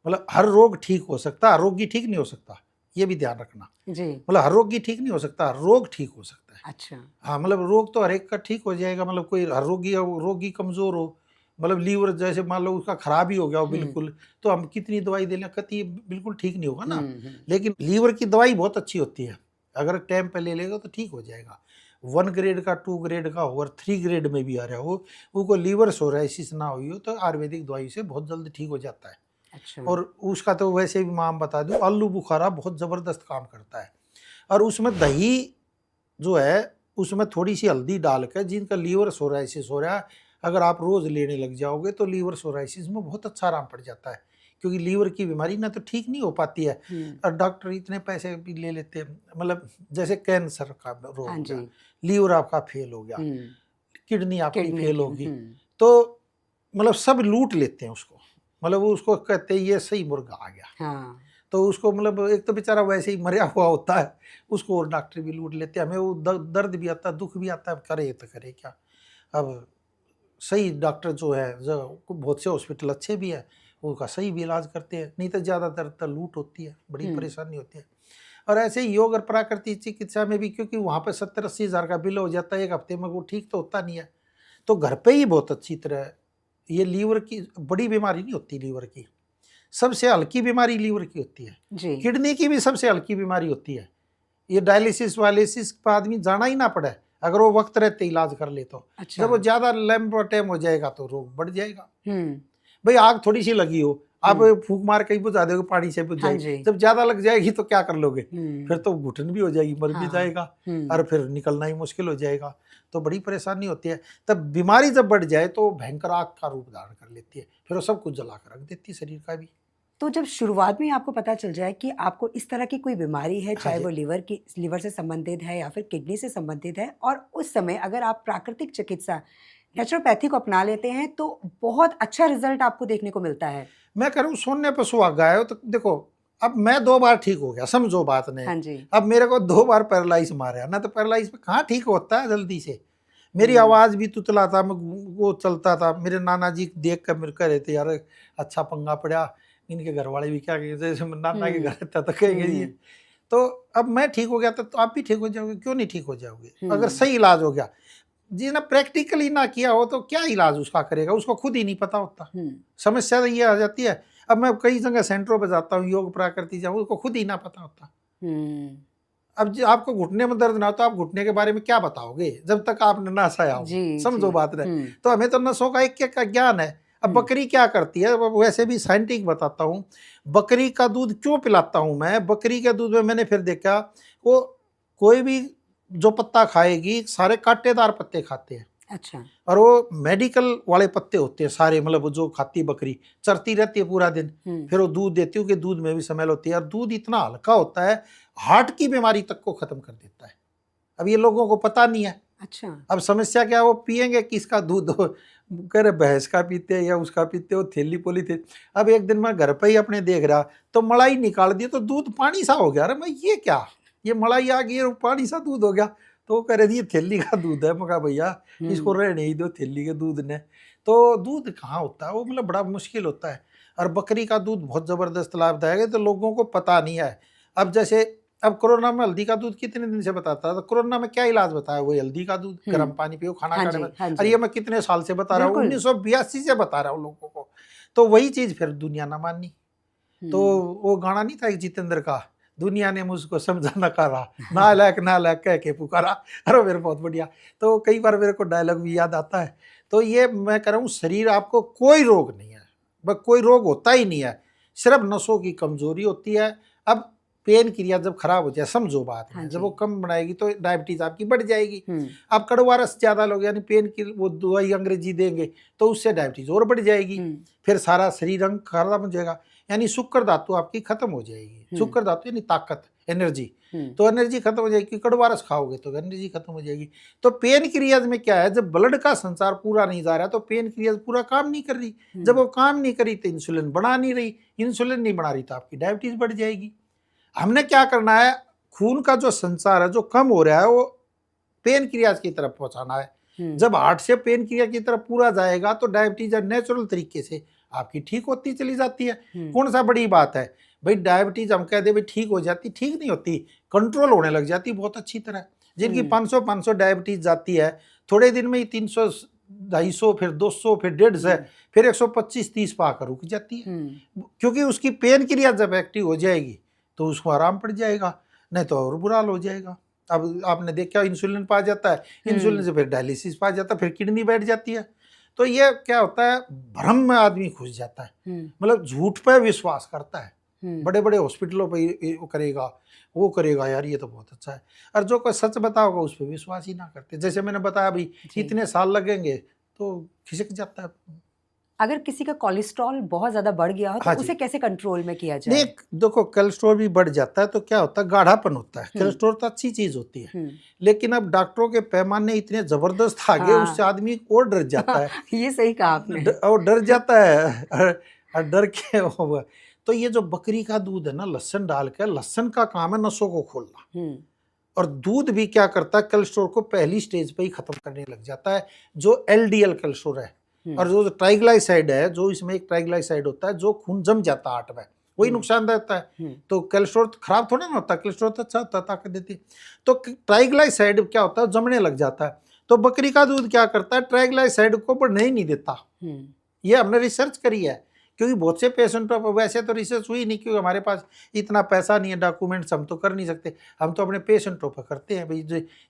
मतलब हर रोग ठीक हो सकता, हर रोगी ठीक नहीं हो सकता, ये भी ध्यान रखना जी। मतलब हर रोगी ठीक नहीं हो सकता, रोग ठीक हो सकता है। अच्छा हाँ, मतलब रोग तो हर एक का ठीक हो जाएगा। मतलब कोई हर रोगी कमजोर हो, मतलब लीवर जैसे मान लो उसका खराब ही हो गया हो बिल्कुल, तो हम कितनी दवाई दे लें कति बिल्कुल ठीक नहीं होगा ना। लेकिन लीवर की दवाई बहुत अच्छी होती है, अगर टाइम पे ले लेगा तो ठीक हो जाएगा। 1 ग्रेड का 2 ग्रेड का हो और 3 ग्रेड में भी आ रहा हो, उनको लीवर सोराइसिस ना हुई हो तो आयुर्वेदिक दवाई से बहुत जल्दी ठीक हो जाता है। अच्छा। और उसका तो वैसे भी नाम बता दूं, आलू बुखारा बहुत ज़बरदस्त काम करता है। और उसमें दही जो है उसमें थोड़ी सी हल्दी डालकर, जिनका लीवर सोराइसिस हो रहा है, अगर आप रोज़ लेने लग जाओगे तो लीवर सोराइसिस में बहुत अच्छा आराम पड़ जाता है। क्योंकि लीवर की बीमारी ना तो ठीक नहीं हो पाती है और डॉक्टर इतने पैसे भी ले लेते हैं। मतलब जैसे कैंसर का रोग हो गया, लीवर आपका फेल हो गया, किडनी आपकी फेल होगी, तो मतलब सब लूट लेते हैं उसको। मतलब वो उसको कहते हैं ये सही मुर्गा आ गया। हाँ। तो उसको मतलब एक तो बेचारा वैसे ही मरा हुआ होता है, उसको और डॉक्टर भी लूट लेते हैं, हमें वो दर्द भी आता है, दुख भी आता है, करे तो करे क्या। अब सही डॉक्टर जो है, जो बहुत से हॉस्पिटल अच्छे भी है, उनका सही भी इलाज करते हैं, नहीं तो ज़्यादातर तो लूट होती है, बड़ी परेशानी होती है। और ऐसे ही योग और प्राकृतिक चिकित्सा में भी, क्योंकि वहाँ पे 70-80 हज़ार का बिल हो जाता है एक हफ्ते में, वो ठीक तो होता नहीं है, तो घर पे ही बहुत अच्छी तरह, ये लीवर की बड़ी बीमारी नहीं होती, लीवर की सबसे हल्की बीमारी लीवर की होती है, जी। किडनी की भी सबसे हल्की बीमारी होती है। ये डायलिसिस वायलिसिस पर आदमी जाना ही ना पड़े, अगर वो वक्त रहते इलाज कर ले तो। अच्छा। जब वो ज़्यादा लंबा टाइम हो जाएगा तो रोग बढ़ जाएगा। हम्म। भाई आग थोड़ी सी लगी हो, आप फूंक मार के ही बुझा दोगे, पानी से बुझ हाँ जाएगी। जी। जब ज़्यादा लग जाएगी तो क्या कर लोगे, हम्म। फिर तो घुटन भी हो जाएगी, मर भी हाँ। जाएगा, और फिर निकलना ही मुश्किल हो जाएगा, तो बड़ी परेशानी होती है। तब बीमारी जब बढ़ जाए तो भयंकर आग का रूप धारण कर लेती है, फिर वो सब कुछ जला कर रख देती है शरीर का भी। तो जब शुरुआत में आपको पता चल जाए कि आपको इस तरह की कोई बीमारी है, हाँ चाहे जी। वो लीवर से संबंधित है या फिर किडनी से संबंधित है, और उस समय अगर आप प्राकृतिक चिकित्सा नेचुरोपैथी को अपना लेते हैं तो बहुत अच्छा रिजल्ट आपको देखने को मिलता है। मैं कह रहा हूँ सोने पर सुहागा है। तो देखो, अब मैं 2 बार ठीक हो गया, समझो बात ने। हाँ जी। अब मेरे को 2 बार पैरालाइज मारा ना, तो पैरालाइज में कहाँ ठीक होता है जल्दी से। मेरी आवाज़ भी तुतला था, मैं वो चलता था। मेरे नाना जी देख कर मेरे कह रहे थे, यार अच्छा पंगा पड़ा, इनके घर वाले भी क्या कहेंगे, जैसे मैं नाना के घर रहता तो कहेंगे ये। तो अब मैं ठीक हो गया तो आप भी ठीक हो जाओगे, क्यों नहीं ठीक हो जाओगे अगर सही इलाज हो गया। जी ना, प्रैक्टिकली ना किया हो तो क्या इलाज उसका करेगा, उसको खुद ही नहीं पता होता। समस्या तो ये आ जाती है। अब मैं कई जगह सेंटरों पर जाता हूँ, योग प्राकृतिक जाऊँ, उसको खुद ही ना पता होता। अब जी आपको घुटने में दर्द ना हो तो आप घुटने के बारे में क्या बताओगे जब तक आपने ना सया हो। समझो बात है। तो हमें तो नसों का एक का ज्ञान है। अब बकरी क्या करती है, वैसे भी साइंटिफिक बताता हूँ। बकरी का दूध क्यों पिलाता हूँ मैं, बकरी के दूध में मैंने फिर देखा, वो कोई भी जो पत्ता खाएगी सारे कांटेदार पत्ते खाते हैं। अच्छा। और वो मेडिकल वाले पत्ते होते हैं सारे, मतलब वो जो खाती बकरी चरती रहती है पूरा दिन, फिर वो दूध देती है कि दूध में भी स्मेल होती है, और दूध इतना हल्का होता है, हार्ट की बीमारी तक को खत्म कर देता है। अब ये लोगों को पता नहीं है। अच्छा। अब समस्या क्या है, वो पियेंगे किसका दूध, कह रहे भैंस का पीते हैं या उसका पीते हो, थैली पोली थे। अब एक दिन मैं घर पे ही अपने देख रहा, तो मलाई निकाल दी तो दूध पानी सा हो गया। अरे मैं ये क्या, ये मलाई आ गई और पानी सा दूध हो गया। तो वो कह रहे थे ये थैली का दूध है। मैं कहा भैया इसको रहने ही दो थैली के दूध ने। तो दूध कहाँ होता है वो, मतलब बड़ा मुश्किल होता है। और बकरी का दूध बहुत ज़बरदस्त लाभदायक है, तो लोगों को पता नहीं है। अब जैसे अब कोरोना में हल्दी का दूध कितने दिन से बताता था, तो कोरोना में क्या इलाज बताया, वो हल्दी का दूध, गर्म पानी पियो, खाना खाने में। अरे ये मैं कितने साल से बता रहा हूँ, 1982 से बता रहा हूँ लोगों को। तो वही चीज़ फिर दुनिया ना मानी। तो वो गाना नहीं था जितेंद्र का, दुनिया ने मुझको समझा नकारा, नालायक कह के पुकारा। अरे मेरे बहुत बढ़िया। तो कई बार मेरे को डायलॉग भी याद आता है। तो ये मैं कह रहा हूँ, शरीर आपको कोई रोग नहीं है, बस कोई रोग होता ही नहीं है, सिर्फ नसों की कमजोरी होती है। अब पेन क्रिया जब खराब हो जाए, समझो बात है, जब वो कम बनाएगी तो डायबिटीज आपकी बढ़ जाएगी। आप कड़वा रस ज्यादा लोग, यानी पेन की वो दवाई अंग्रेजी देंगे तो उससे डायबिटीज और बढ़ जाएगी, फिर सारा शरीर अंग खराब हो जाएगा, यानी शुक्र धातु आपकी खत्म हो जाएगी। शुक्र धातु यानी ताकत, एनर्जी। तो एनर्जी खत्म हो जाएगी, कड़वा रस खाओगे तो एनर्जी खत्म हो जाएगी। तो पेन क्रियाज में क्या है, जब ब्लड का संचार पूरा नहीं जा रहा तो पेन क्रियाज पूरा काम नहीं कर रही। जब वो काम नहीं करी तो इंसुलिन बना नहीं रही, इंसुलिन नहीं बना रही तो आपकी डायबिटीज बढ़ जाएगी। हमने क्या करना है, खून का जो संचार है जो कम हो रहा है वो पेन क्रियाज की तरफ पहुंचाना है। जब हार्ट से पेन क्रिया की तरफ पूरा जाएगा तो डायबिटीज नेचुरल तरीके से आपकी ठीक होती चली जाती है। कौन सा बड़ी बात है भाई, डायबिटीज हम कह दे भाई ठीक हो जाती, ठीक नहीं होती, कंट्रोल होने लग जाती बहुत अच्छी तरह। जिनकी 500 डायबिटीज जाती है, थोड़े दिन में ही 300, 250, फिर 200, फिर 150, फिर 125-30 पाकर रुक जाती है। क्योंकि उसकी पेन क्रिया जब एक्टिव हो जाएगी तो उसको आराम पड़ जाएगा, नहीं तो और बुरा हाल हो जाएगा। अब आपने देखा इंसुलिन पा जाता है, इंसुलिन से फिर डायलिसिस पा जाता है, फिर किडनी बैठ जाती है। तो ये क्या होता है, भ्रम में आदमी घुस जाता है, मतलब झूठ पे विश्वास करता है। बड़े बड़े हॉस्पिटलों पे करेगा, वो करेगा, यार ये तो बहुत अच्छा है, और जो कोई सच बताओगा उस पर विश्वास ही ना करते। जैसे मैंने बताया भाई इतने साल लगेंगे तो खिसक जाता है। अगर किसी का कोलेस्ट्रॉल बहुत ज्यादा बढ़ गया हो तो उसे कैसे कंट्रोल में किया जाए? नहीं, देखो कोलेस्ट्रॉल भी बढ़ जाता है तो क्या होता है, गाढ़ापन होता है। कोलेस्ट्रॉल तो अच्छी चीज होती है, लेकिन अब डॉक्टरों के पैमाने इतने जबरदस्त आ गए, उससे आदमी और डर जाता है। ये सही कहा आपने। और डर जाता है, और डर के तो ये जो बकरी का दूध है ना, लहसुन डाल के, लहसुन का काम है नसों को खोलना, और दूध भी क्या करता है, कोलेस्ट्रॉल को पहली स्टेज पे ही खत्म करने लग जाता है, जो एलडीएल कोलेस्ट्रॉल है। और जो ट्राइग्लाइसाइड है, जो इसमें एक ट्राइग्लाइसाइड होता है जो खून जम जाता है हार्ट में, वही नुकसानदायक होता है। तो कोलेस्ट्रॉल खराब थोड़ा ना होता, कोलेस्ट्रॉल तो अच्छा होता है, ताकत देती है। तो ट्राइग्लाइसाइड क्या होता है, जमने लग जाता है। तो बकरी का दूध क्या करता है, ट्राइग्लाइसाइड को बढ़ने ही नहीं देता। ये हमने रिसर्च करी है, क्योंकि बहुत से पेशेंटों पर, वैसे तो रिसर्च हुई नहीं, क्योंकि हमारे पास इतना पैसा नहीं है, डॉक्यूमेंट्स हम तो कर नहीं सकते, हम तो अपने पेशेंटों पर करते हैं। भाई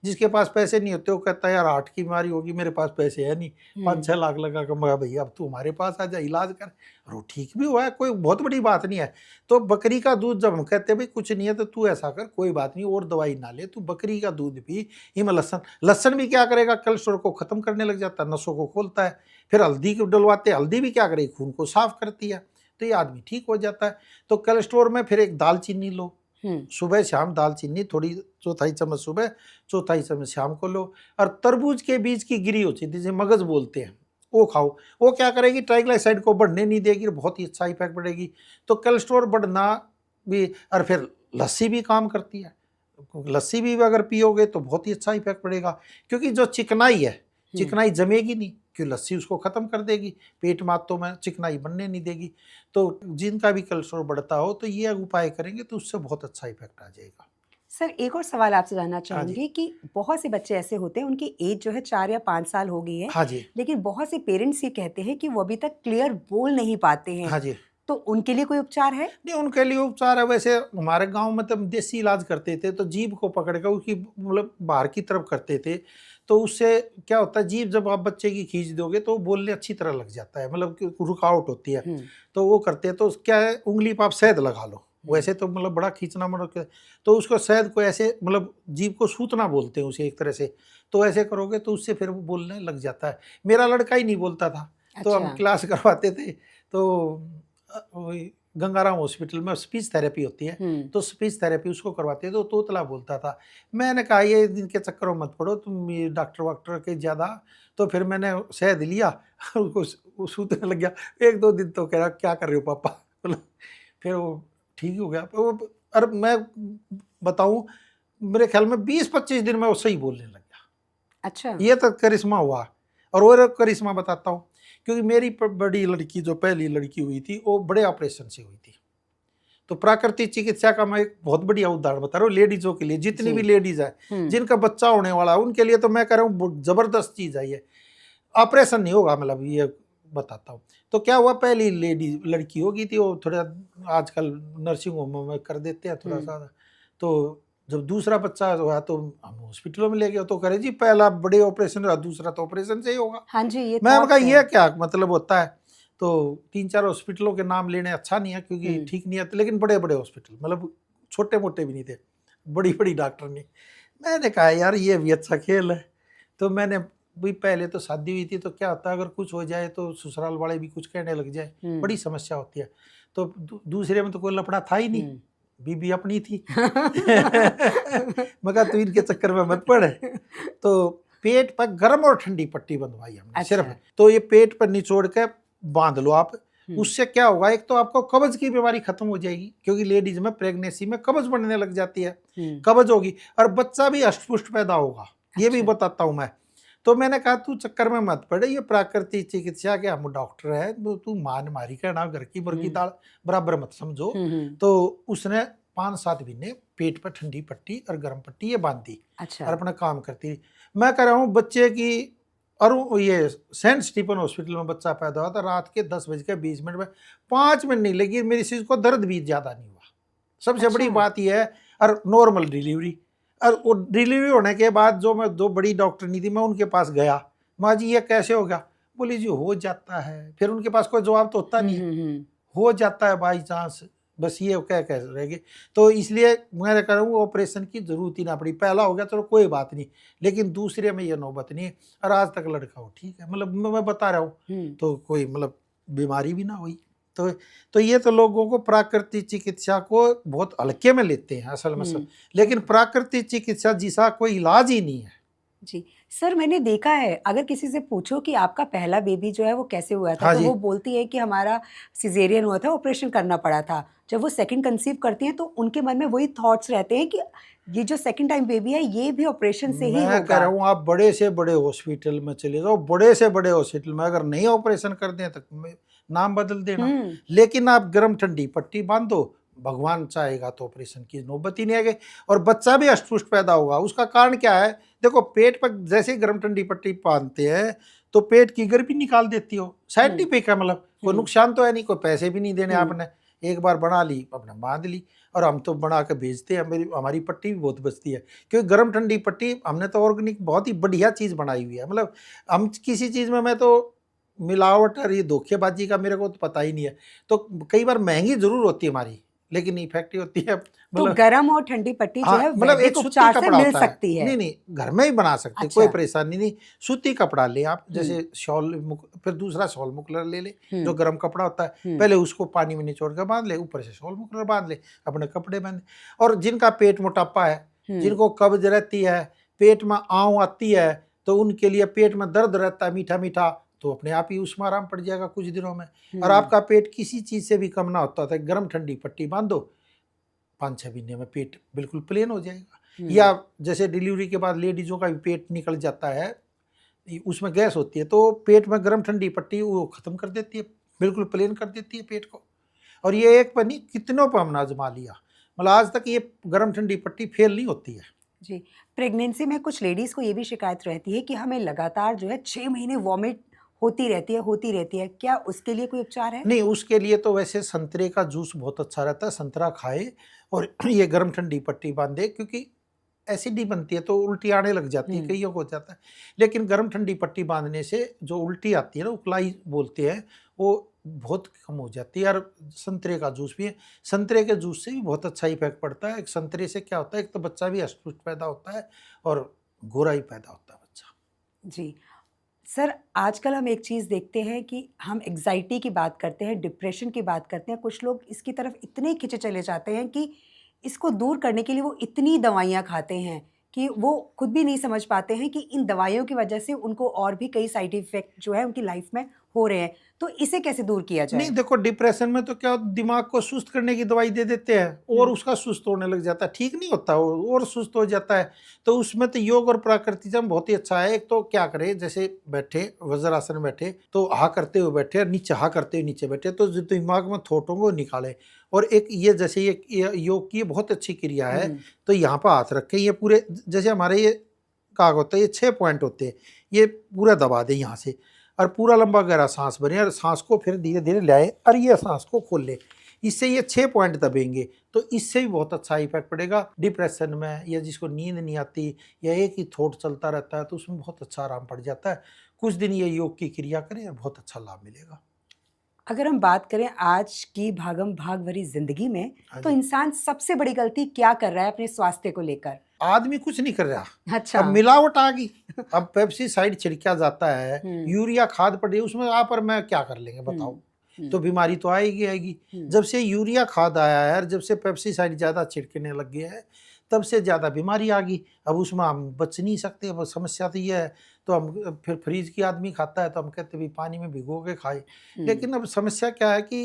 जिसके पास पैसे नहीं होते वो कहता है यार हार्ट की बीमारी होगी, मेरे पास पैसे है नहीं, 5-6 लाख लगा कर, मगर भैया अब तू हमारे पास आ जा, इलाज कर, और वो ठीक भी हुआ है, कोई बहुत बड़ी बात नहीं है। तो बकरी का दूध जब हम कहते हैं भाई कुछ नहीं है तो तू ऐसा कर, कोई बात नहीं, और दवाई ना ले, तू बकरी का दूध पी। हिम लहसुन भी क्या करेगा, कोलेस्ट्रॉल को खत्म करने लग जाता है, नसों को खोलता है। फिर हल्दी को डलवाते, हल्दी भी क्या करेगी, खून को साफ करती है, तो ये आदमी ठीक हो जाता है। तो कोलेस्ट्रॉल में फिर एक दालचीनी लो, सुबह शाम दालचीनी थोड़ी, 1/4 चम्मच सुबह, 1/4 चम्मच शाम को लो। और तरबूज के बीज की गिरी होती है, जिसे मगज बोलते हैं, वो खाओ। वो क्या करेगी, ट्राइग्लाइसाइड को बढ़ने नहीं देगी, बहुत ही अच्छा इफेक्ट पड़ेगी। तो कोलेस्ट्रॉल बढ़ना भी, और फिर लस्सी भी काम करती है, लस्सी भी अगर पियोगे तो बहुत ही अच्छा इफेक्ट पड़ेगा, क्योंकि जो चिकनाई है, चिकनाई जमेगी नहीं, क्योंकि लस्सी उसको खत्म कर देगी, पेट मातों में चिकनाई बनने नहीं देगी। तो जिनका भी कोलेस्ट्रॉल बढ़ता हो तो ये उपाय करेंगे तो उससे बहुत अच्छा इफेक्ट आ जाएगा। सर, एक और सवाल आपसे जानना हाँ जी। चाहूंगी कि बहुत से बच्चे ऐसे होते हैं, उनकी एज जो है 4 या 5 साल हो गई है, हाँ जी। लेकिन बहुत से पेरेंट्स ये कहते हैं कि वो अभी तक क्लियर बोल नहीं पाते हैं, हाँ जी। तो उनके लिए कोई उपचार है? नहीं, उनके लिए उपचार है। वैसे हमारे गांव में तो देसी इलाज करते थे, तो जीभ को पकड़ कर उसकी मतलब बाहर की तरफ करते थे, तो उससे क्या होता है, जीभ जब आप बच्चे की खींच दोगे तो बोलने अच्छी तरह लग जाता है, मतलब कि रुकावट होती है, तो वो करते हैं। तो क्या है, उंगली पर आप शहद लगा लो, वैसे तो मतलब बड़ा खींचना मतलब, तो उसको शहद को ऐसे मतलब जीभ को सूतना बोलते हैं उसे एक तरह से, तो ऐसे करोगे तो उससे फिर वो बोलने लग जाता है। मेरा लड़का ही नहीं बोलता था, तो हम क्लास करवाते थे, तो वही गंगाराम हॉस्पिटल में स्पीच थेरेपी होती है, तो स्पीच थेरेपी उसको करवाते थे, तो तोतला बोलता था। मैंने कहा ये इनके चक्करों में मत पड़ो तुम, ये डॉक्टर वाक्टर के ज़्यादा। तो फिर मैंने शहद लिया उसको सूतने लग गया। 1-2 दिन तो कह रहा क्या कर रहे हो पापा, मतलब फिर वो ठीक हो गया। और मैं बताऊं, मेरे ख्याल में 20-25 दिन में वो सही बोलने लग गया। अच्छा, ये तो करिश्मा हुआ। और करिश्मा बताता हूँ, क्योंकि मेरी बड़ी लड़की, जो पहली लड़की हुई थी, वो बड़े ऑपरेशन से हुई थी। तो प्राकृतिक चिकित्सा का मैं एक बहुत बढ़िया उदाहरण बता रहा हूँ लेडीजों के लिए, जितनी भी लेडीज है जिनका बच्चा होने वाला है, उनके लिए तो मैं कह रहा हूँ जबरदस्त चीज है ये। ऑपरेशन नहीं होगा, मतलब ये बताता हूँ। तो क्या हुआ, पहली लड़की हो गई थी, वो थोड़ा आजकल नर्सिंग होम में कर देते हैं थोड़ा सा। तो जब दूसरा बच्चा हुआ तो हम हॉस्पिटलों में ले गए, तो करे जी पहला बड़े ऑपरेशन हुआ, दूसरा तो ऑपरेशन से ही होगा। हाँ जी, ये मैं thought कहा है। ये क्या मतलब होता है। तो 3-4 हॉस्पिटलों के नाम लेने अच्छा नहीं है, क्योंकि ठीक नहीं आते, लेकिन बड़े बड़े हॉस्पिटल, मतलब छोटे मोटे भी नहीं थे, बड़ी बड़ी डॉक्टर नहीं। मैंने कहा यार ये भी अच्छा खेल है। तो मैंने भी, पहले तो शादी हुई थी, तो क्या होता है अगर कुछ हो जाए तो ससुराल वाले भी कुछ कहने लग जाए, बड़ी समस्या होती है। तो दूसरे में तो कोई लफड़ा था ही नहीं, बीबी अपनी थी। मगर तू इनके चक्कर में मत पड़। तो पेट पर गर्म और ठंडी पट्टी बंधवाई हमने। अच्छा। सिर्फ तो ये पेट पर निचोड़ के बांध लो आप। उससे क्या होगा, एक तो आपको कब्ज की बीमारी खत्म हो जाएगी, क्योंकि लेडीज में प्रेगनेंसी में कब्ज बढ़ने लग जाती है, कब्ज होगी, और बच्चा भी अष्टपुष्ट पैदा होगा। ये भी बताता हूं मैं। तो मैंने कहा तू चक्कर में मत पड़े, ये प्राकृतिक चिकित्सा के हम डॉक्टर है, तू मान मारी कहना, घर की मुर्गी दाल बराबर मत समझो। तो उसने 5-7 महीने पेट पर ठंडी पट्टी और गर्म पट्टी ये बांध दी। अच्छा। और अपना काम करती रही। मैं कह रहा हूँ बच्चे की, और ये सेंट स्टीफन हॉस्पिटल में बच्चा पैदा हुआ था रात के 10:20 में, 5 मिनट नहीं लगी, मेरी चीज को दर्द भी ज्यादा नहीं हुआ। सबसे बड़ी बात यह है, और नॉर्मल डिलीवरी। और वो डिलीवरी होने के बाद जो मैं 2 बड़ी डॉक्टर नहीं थी, मैं उनके पास गया, माँ जी ये कैसे हो गया, बोली जी हो जाता है। फिर उनके पास कोई जवाब तो होता नहीं है, हो जाता है बाई चांस, बस ये क्या कह रहेगी। तो इसलिए मैं कह रहा हूँ ऑपरेशन की जरूरत ही ना पड़ी। पहला हो गया चलो कोई बात नहीं, लेकिन दूसरे में ये नौबत नहीं। और आज तक लड़का हो ठीक है, मतलब मैं बता रहा हूँ, तो कोई मतलब बीमारी भी ना हुई। तो ये तो लोगों को प्राकृतिक चिकित्सा को बहुत हल्के में लेते हैं असल में सब। लेकिन प्राकृतिक चिकित्सा जिसका कोई इलाज ही नहीं है, जी। सर मैंने देखा है अगर किसी से पूछो कि आपका पहला बेबी जो है वो कैसे हुआ था, हाँ तो जी। वो बोलती है कि हमारा सिज़ेरियन हुआ था, ऑपरेशन करना पड़ा था। जब वो सेकंड कंसीव करती हैं तो उनके मन में वही थॉट्स रहते हैं कि ये जो सेकंड टाइम बेबी है ये भी ऑपरेशन से ही मैं कह होगा। रहा हूँ आप बड़े से बड़े हॉस्पिटल में चले जाओ, बड़े से बड़े हॉस्पिटल में अगर नहीं ऑपरेशन कर दें तो नाम बदल देना। हुँ, लेकिन आप गर्म ठंडी पट्टी बांध दो, भगवान चाहेगा तो ऑपरेशन की नौबत ही नहीं आएगी और बच्चा भी अष्ट-पुष्ट पैदा होगा। उसका कारण क्या है? देखो पेट पर जैसे ही गर्म ठंडी पट्टी बांधते हैं तो पेट की गर्मी निकाल देती हो। हुँ, साइंटिफिक है, मतलब कोई हुँ, नुकसान तो है नहीं, कोई पैसे भी नहीं देने हुँ। आपने। एक बार बना ली, अपने बांध ली और हम तो बना के भेजते हैं, मेरी हमारी पट्टी भी बहुत बचती है। क्योंकि गर्म ठंडी पट्टी हमने तो ऑर्गेनिक बहुत ही बढ़िया चीज़ बनाई हुई है। मतलब हम किसी चीज़ में, मैं तो मिलावट और ये धोखेबाजी का मेरे को तो पता ही नहीं है। तो कई बार महँगी ज़रूर होती है हमारी, लेकिन इफ़ेक्टिव होती है। तो मतलब गरम और ठंडी पट्टी जो है हाँ, मतलब एक वैदिक सूती उपचार से कपड़ा मिल होता है। सकती है। नहीं, नहीं, घर में ही बना सकते हैं, कोई अच्छा। परेशानी नहीं। सूती कपड़ा लें आप, हुँ, जैसे शॉल फिर दूसरा शॉल मुकलर ले लें, जो हुँ, गर्म कपड़ा होता है। हुँ, पहले उसको पानी में निचोड़ के बाँध लें, ऊपर से शॉल मुकलर बाँध लें, अपने कपड़े बाँधे। और जिनका पेट मोटापा है, हुँ, जिनको कब्ज़ रहती है, पेट में आँव आती है, तो उनके लिए पेट में दर्द रहता है मीठा-मीठा, तो अपने आप ही उसमें आराम पड़ जाएगा कुछ दिनों में। और हुँ, आपका पेट किसी चीज़ से भी कम ना होता था, गर्म ठंडी पट्टी बाँध दो, 5-6 महीने में पेट बिल्कुल प्लेन हो जाएगा। हुँ, या जैसे डिलीवरी के बाद लेडीज़ों का भी पेट निकल जाता है, उसमें गैस होती है, तो पेट में गर्म ठंडी पट्टी वो ख़त्म कर देती है, बिल्कुल प्लेन कर देती है पेट को। और ये एक पर नहीं, कितनों पे हमने आज़मा लिया। मतलब आज तक ये गर्म ठंडी पट्टी फ़ेल नहीं होती है। जी। प्रेगनेंसी में कुछ लेडीज़ को ये भी शिकायत रहती है कि हमें लगातार जो है 6 महीने वॉमिट होती रहती है, होती रहती है। क्या उसके लिए कोई उपचार है? नहीं, उसके लिए तो वैसे संतरे का जूस बहुत अच्छा रहता है, संतरा खाए और ये गर्म ठंडी पट्टी बाँधे, क्योंकि एसिडी बनती है तो उल्टी आने लग जाती है, हुँ, कइयों को हो जाता है। लेकिन गर्म ठंडी पट्टी बाँधने से जो उल्टी आती है ना, उकलाई बोलते हैं, वो बहुत कम हो जाती है। और संतरे का जूस भी है, संतरे के जूस से भी बहुत अच्छा इफ़ेक्ट पड़ता है। एक संतरे से क्या होता है, एक तो बच्चा भी हष्ट-पुष्ट पैदा होता है और गोरा ही पैदा होता है बच्चा। जी। सर, आजकल हम एक चीज़ देखते हैं कि हम एंग्ज़ायटी की बात करते हैं, डिप्रेशन की बात करते हैं, कुछ लोग इसकी तरफ इतने खिंचे चले जाते हैं कि इसको दूर करने के लिए वो इतनी दवाइयाँ खाते हैं कि वो खुद भी नहीं समझ पाते हैं कि इन दवाइयों की वजह से उनको और भी कई साइड इफ़ेक्ट जो है उनकी लाइफ़ में हो रहे हैं। तो इसे कैसे दूर किया नहीं, जाए? देखो डिप्रेशन में तो क्या दिमाग को सुस्त करने की दवाई दे देते हैं और हुँ, उसका सुस्त होने लग जाता है, ठीक नहीं होता वो और सुस्त हो जाता है। तो उसमें तो योग और प्राकृतिज्म बहुत ही अच्छा है। एक तो क्या करें, जैसे बैठे वज्रासन में बैठे तो हाँ करते हुए बैठे और नीचे हाँ करते हुए नीचे बैठे, तो जो दिमाग में थॉट होंगे वो निकालें। और एक ये जैसे ये योग की बहुत अच्छी क्रिया है, हुँ, तो यहाँ पर हाथ रखें, ये पूरे जैसे हमारे ये कहा होता है, ये 6 पॉइंट होते हैं, ये पूरा दबा दें यहाँ से और पूरा लंबा गहरा सांस भरें और सांस को फिर धीरे धीरे लाएं और ये सांस को खोल लें। इससे ये 6 पॉइंट दबेंगे तो इससे भी बहुत अच्छा इफेक्ट पड़ेगा। डिप्रेशन में या जिसको नींद नहीं आती या एक ही थॉट चलता रहता है तो उसमें बहुत अच्छा आराम पड़ जाता है। कुछ दिन ये योग की क्रिया करें और बहुत अच्छा लाभ मिलेगा। अगर हम बात करें आज की भागम-भाग भरी ज़िंदगी में, हाँ तो जी। इंसान सबसे बड़ी गलती क्या कर रहा है अपने स्वास्थ्य को लेकर? आदमी कुछ नहीं कर रहा। अच्छा। अब मिलावट आ गई। अब पेप्सिसाइड छिड़का जाता है, हुँ, यूरिया खाद पड़ी है, उसमें आप और मैं क्या कर लेंगे हुँ, बताओ? हुँ, तो बीमारी तो आएगी आएगी। हुँ, जब से यूरिया खाद आया है और जब से पेप्सिसाइड ज़्यादा छिड़कने लग गया है, तब से ज़्यादा बीमारी आ गई। अब उसमें हम बच नहीं सकते, अब समस्या तो ये है। तो हम फिर फ्रीज की आदमी खाता है तो हम कहते हैं, "भई पानी में भिगो के खाए।" हुँ, लेकिन अब समस्या क्या है कि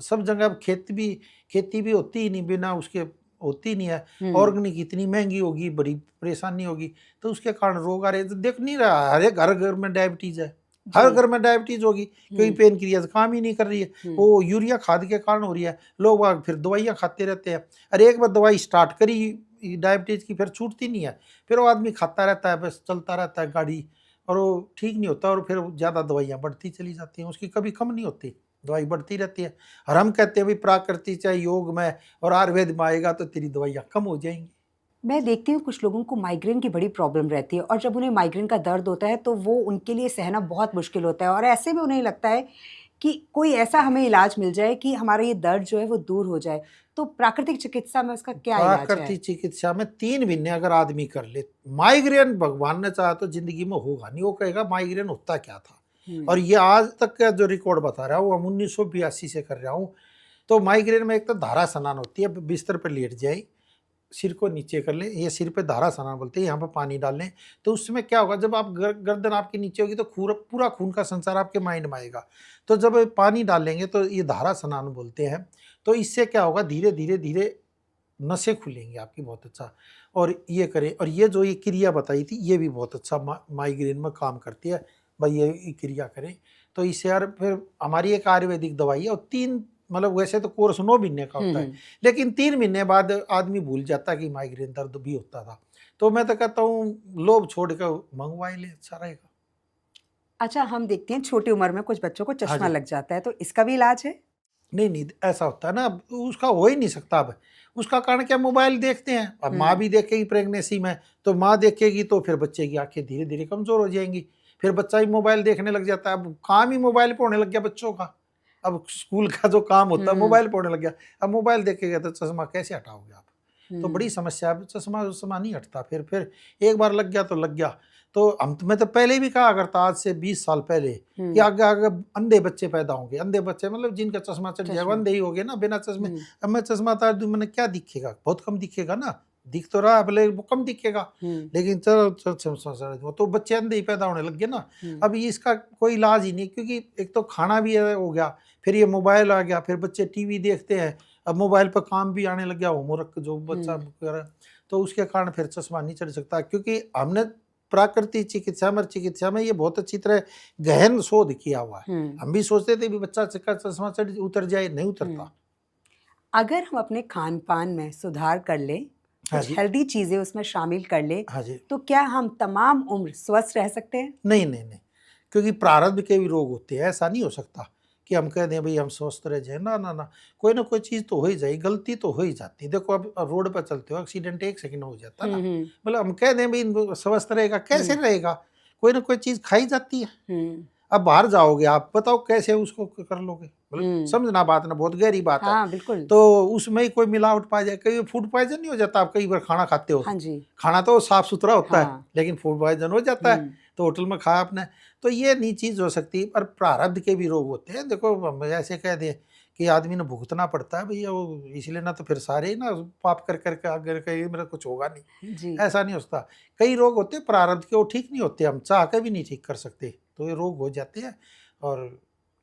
सब जगह अब खेती भी होती ही नहीं, बिना उसके होती नहीं है। हुँ, ऑर्गेनिक इतनी महंगी होगी, बड़ी परेशानी होगी, तो उसके कारण रोग आ रहे हैं। तो देख नहीं रहा, हर एक घर में डायबिटीज है, हर जी, घर में डायबिटीज होगी क्योंकि हुँ, पेन क्रियाज काम ही नहीं कर रही है। हुँ, वो यूरिया खाद के कारण हो रही है। लोग बाग फिर दवाइयाँ खाते रहते हैं। अरे एक बार दवाई स्टार्ट करी डायबिटीज की, फिर छूटती नहीं है। फिर वो आदमी खाता रहता है, बस चलता रहता है गाड़ी, और वो ठीक नहीं होता और फिर ज़्यादा दवाइयाँ बढ़ती चली जाती हैं, उसकी कभी कम नहीं होती, दवाई बढ़ती रहती है। और हम कहते हैं भाई प्राकृतिक चाहे योग में और आयुर्वेद में आएगा तो तेरी दवाइयाँ कम हो जाएंगी। मैं देखती हूँ कुछ लोगों को माइग्रेन की बड़ी प्रॉब्लम रहती है और जब उन्हें माइग्रेन का दर्द होता है तो वो उनके लिए सहना बहुत मुश्किल होता है और ऐसे में उन्हें लगता है कि कोई ऐसा हमें इलाज मिल जाए कि हमारा ये दर्द जो है वो दूर हो जाए। तो प्राकृतिक चिकित्सा में उसका क्या इलाज है? प्राकृतिक चिकित्सा में 3 महीने अगर आदमी कर ले, माइग्रेन भगवान ने चाहा तो जिंदगी में होगा नहीं। वो कहेगा माइग्रेन होता क्या था। हुँ, और ये आज तक का जो रिकॉर्ड बता रहा हूँ वो हम 1982 से कर रहा हूँ। तो माइग्रेन में एक तो धारा स्नान होती है, बिस्तर पर लेट जाए, सिर को नीचे कर लें, ये सिर पे धारासना बोलते हैं, यहाँ पे पानी डाल लें। तो उसमें क्या होगा, जब आप गर्दन आपकी नीचे होगी तो पूरा खून का संचार आपके माइंड में आएगा। तो जब पानी डाल लेंगे तो ये धारासनान बोलते हैं। तो इससे क्या होगा, धीरे धीरे धीरे नसें खुलेंगी आपकी, बहुत अच्छा। और ये करें, और ये जो ये क्रिया बताई थी ये भी बहुत अच्छा माइग्रेन में काम करती है भाई, ये क्रिया करें। तो इससे यार फिर हमारी एक आयुर्वेदिक दवाई है, और 3 मतलब वैसे तो कोर्स 9 महीने का होता है, लेकिन 3 महीने बाद आदमी भूल जाता है कि माइग्रेन दर्द भी होता था। तो मैं तो कहता हूँ लोभ छोड़ कर मंगवा ही ले, अच्छा रहेगा। अच्छा, हम देखते हैं छोटी उम्र में कुछ बच्चों को हाँ चश्मा जी। लग जाता है, तो इसका भी इलाज है? नहीं, ऐसा होता है ना, अब उसका हो ही नहीं सकता। अब उसका कारण क्या, मोबाइल देखते हैं। अब माँ भी देखेगी प्रेगनेंसी में, तो माँ देखेगी तो फिर बच्चे की आंखें धीरे धीरे कमजोर हो जाएंगी, फिर बच्चा ही मोबाइल देखने लग जाता है। अब काम ही मोबाइल पे होने लग गया बच्चों का। अब स्कूल का जो काम होता है मोबाइल पे होने लग गया। अब मोबाइल देखेगा तो चश्मा कैसे हटाओगे आप? तो बड़ी समस्या है। चश्मा नहीं हटता, फिर एक बार लग गया तो लग गया। तो मैं तो पहले भी कहा करता, आज से 20 साल पहले, कि आगे आगे अंधे बच्चे पैदा होंगे। अंधे बच्चे मतलब जिनका चश्मा चढ़ जाए, अंधे ही हो गए ना बिना चश्मे। अब मैं चश्मा उतार दूं, मैंने क्या दिखेगा, बहुत कम दिखेगा ना, दिख तो रहा है भले वो कम दिखेगा, लेकिन चलो तो बच्चे अंधे ही पैदा होने लग गए ना। अब इसका कोई इलाज ही नहीं, क्योंकि एक तो खाना भी हो गया, फिर ये मोबाइल आ गया, फिर बच्चे टीवी देखते हैं, अब मोबाइल पर काम भी आने लग गया, होमवर्क जो बच्चा कर रहा है, तो उसके कारण फिर चश्मा नहीं चढ़ सकता। क्योंकि हमने प्राकृतिक चिकित्सा में ये बहुत अच्छी तरह गहन शोध किया हुआ है। हम भी सोचते थे भी बच्चा का चश्मा चढ़ उतर जाए, नहीं उतरता। अगर हम अपने खान पान में सुधार कर ले, हाँ कुछ जी। हेल्दी चीजें उसमें शामिल कर ले, हाँ जी। तो क्या हम तमाम उम्र स्वस्थ रह सकते हैं? नहीं, क्योंकि प्रारब्ध के भी रोग होते हैं। ऐसा नहीं हो सकता कि हम कह दें भाई हम स्वस्थ रह जाए, ना, कोई ना कोई चीज़ तो हो ही जाए, गलती तो हो ही जाती है। देखो अब रोड पर चलते हो, एक्सीडेंट 1 सेकंड में हो जाता है ना, मतलब हम कह दें भाई स्वस्थ रहेगा, कैसे रहेगा, कोई ना कोई चीज़ खाई जाती है। अब बाहर जाओगे आप, बताओ कैसे उसको कर लोगे, मतलब समझना बात ना, बहुत गहरी बात है। हाँ, बिल्कुल। तो उसमें ही कोई मिलावट पा जाए, कई फूड पॉइजन नहीं हो जाता? आप कई बार खाना खाते हो, हाँ जी। खाना तो साफ सुथरा होता है, हाँ। लेकिन फूड पॉइजन हो जाता है, तो होटल में खाया आपने, तो ये नहीं चीज़ हो सकती। पर प्रारब्ध के भी रोग होते हैं। देखो हम ऐसे कह दें कि आदमी ने भुगतना पड़ता है भैया, वो इसलिए ना, तो फिर सारे ही ना पाप कर करके अगर कहीं मेरा कुछ होगा नहीं जी। ऐसा नहीं होता। कई रोग होते हैं प्रारब्ध के, वो ठीक नहीं होते, हम चाह के भी नहीं ठीक कर सकते, तो ये रोग हो जाते हैं और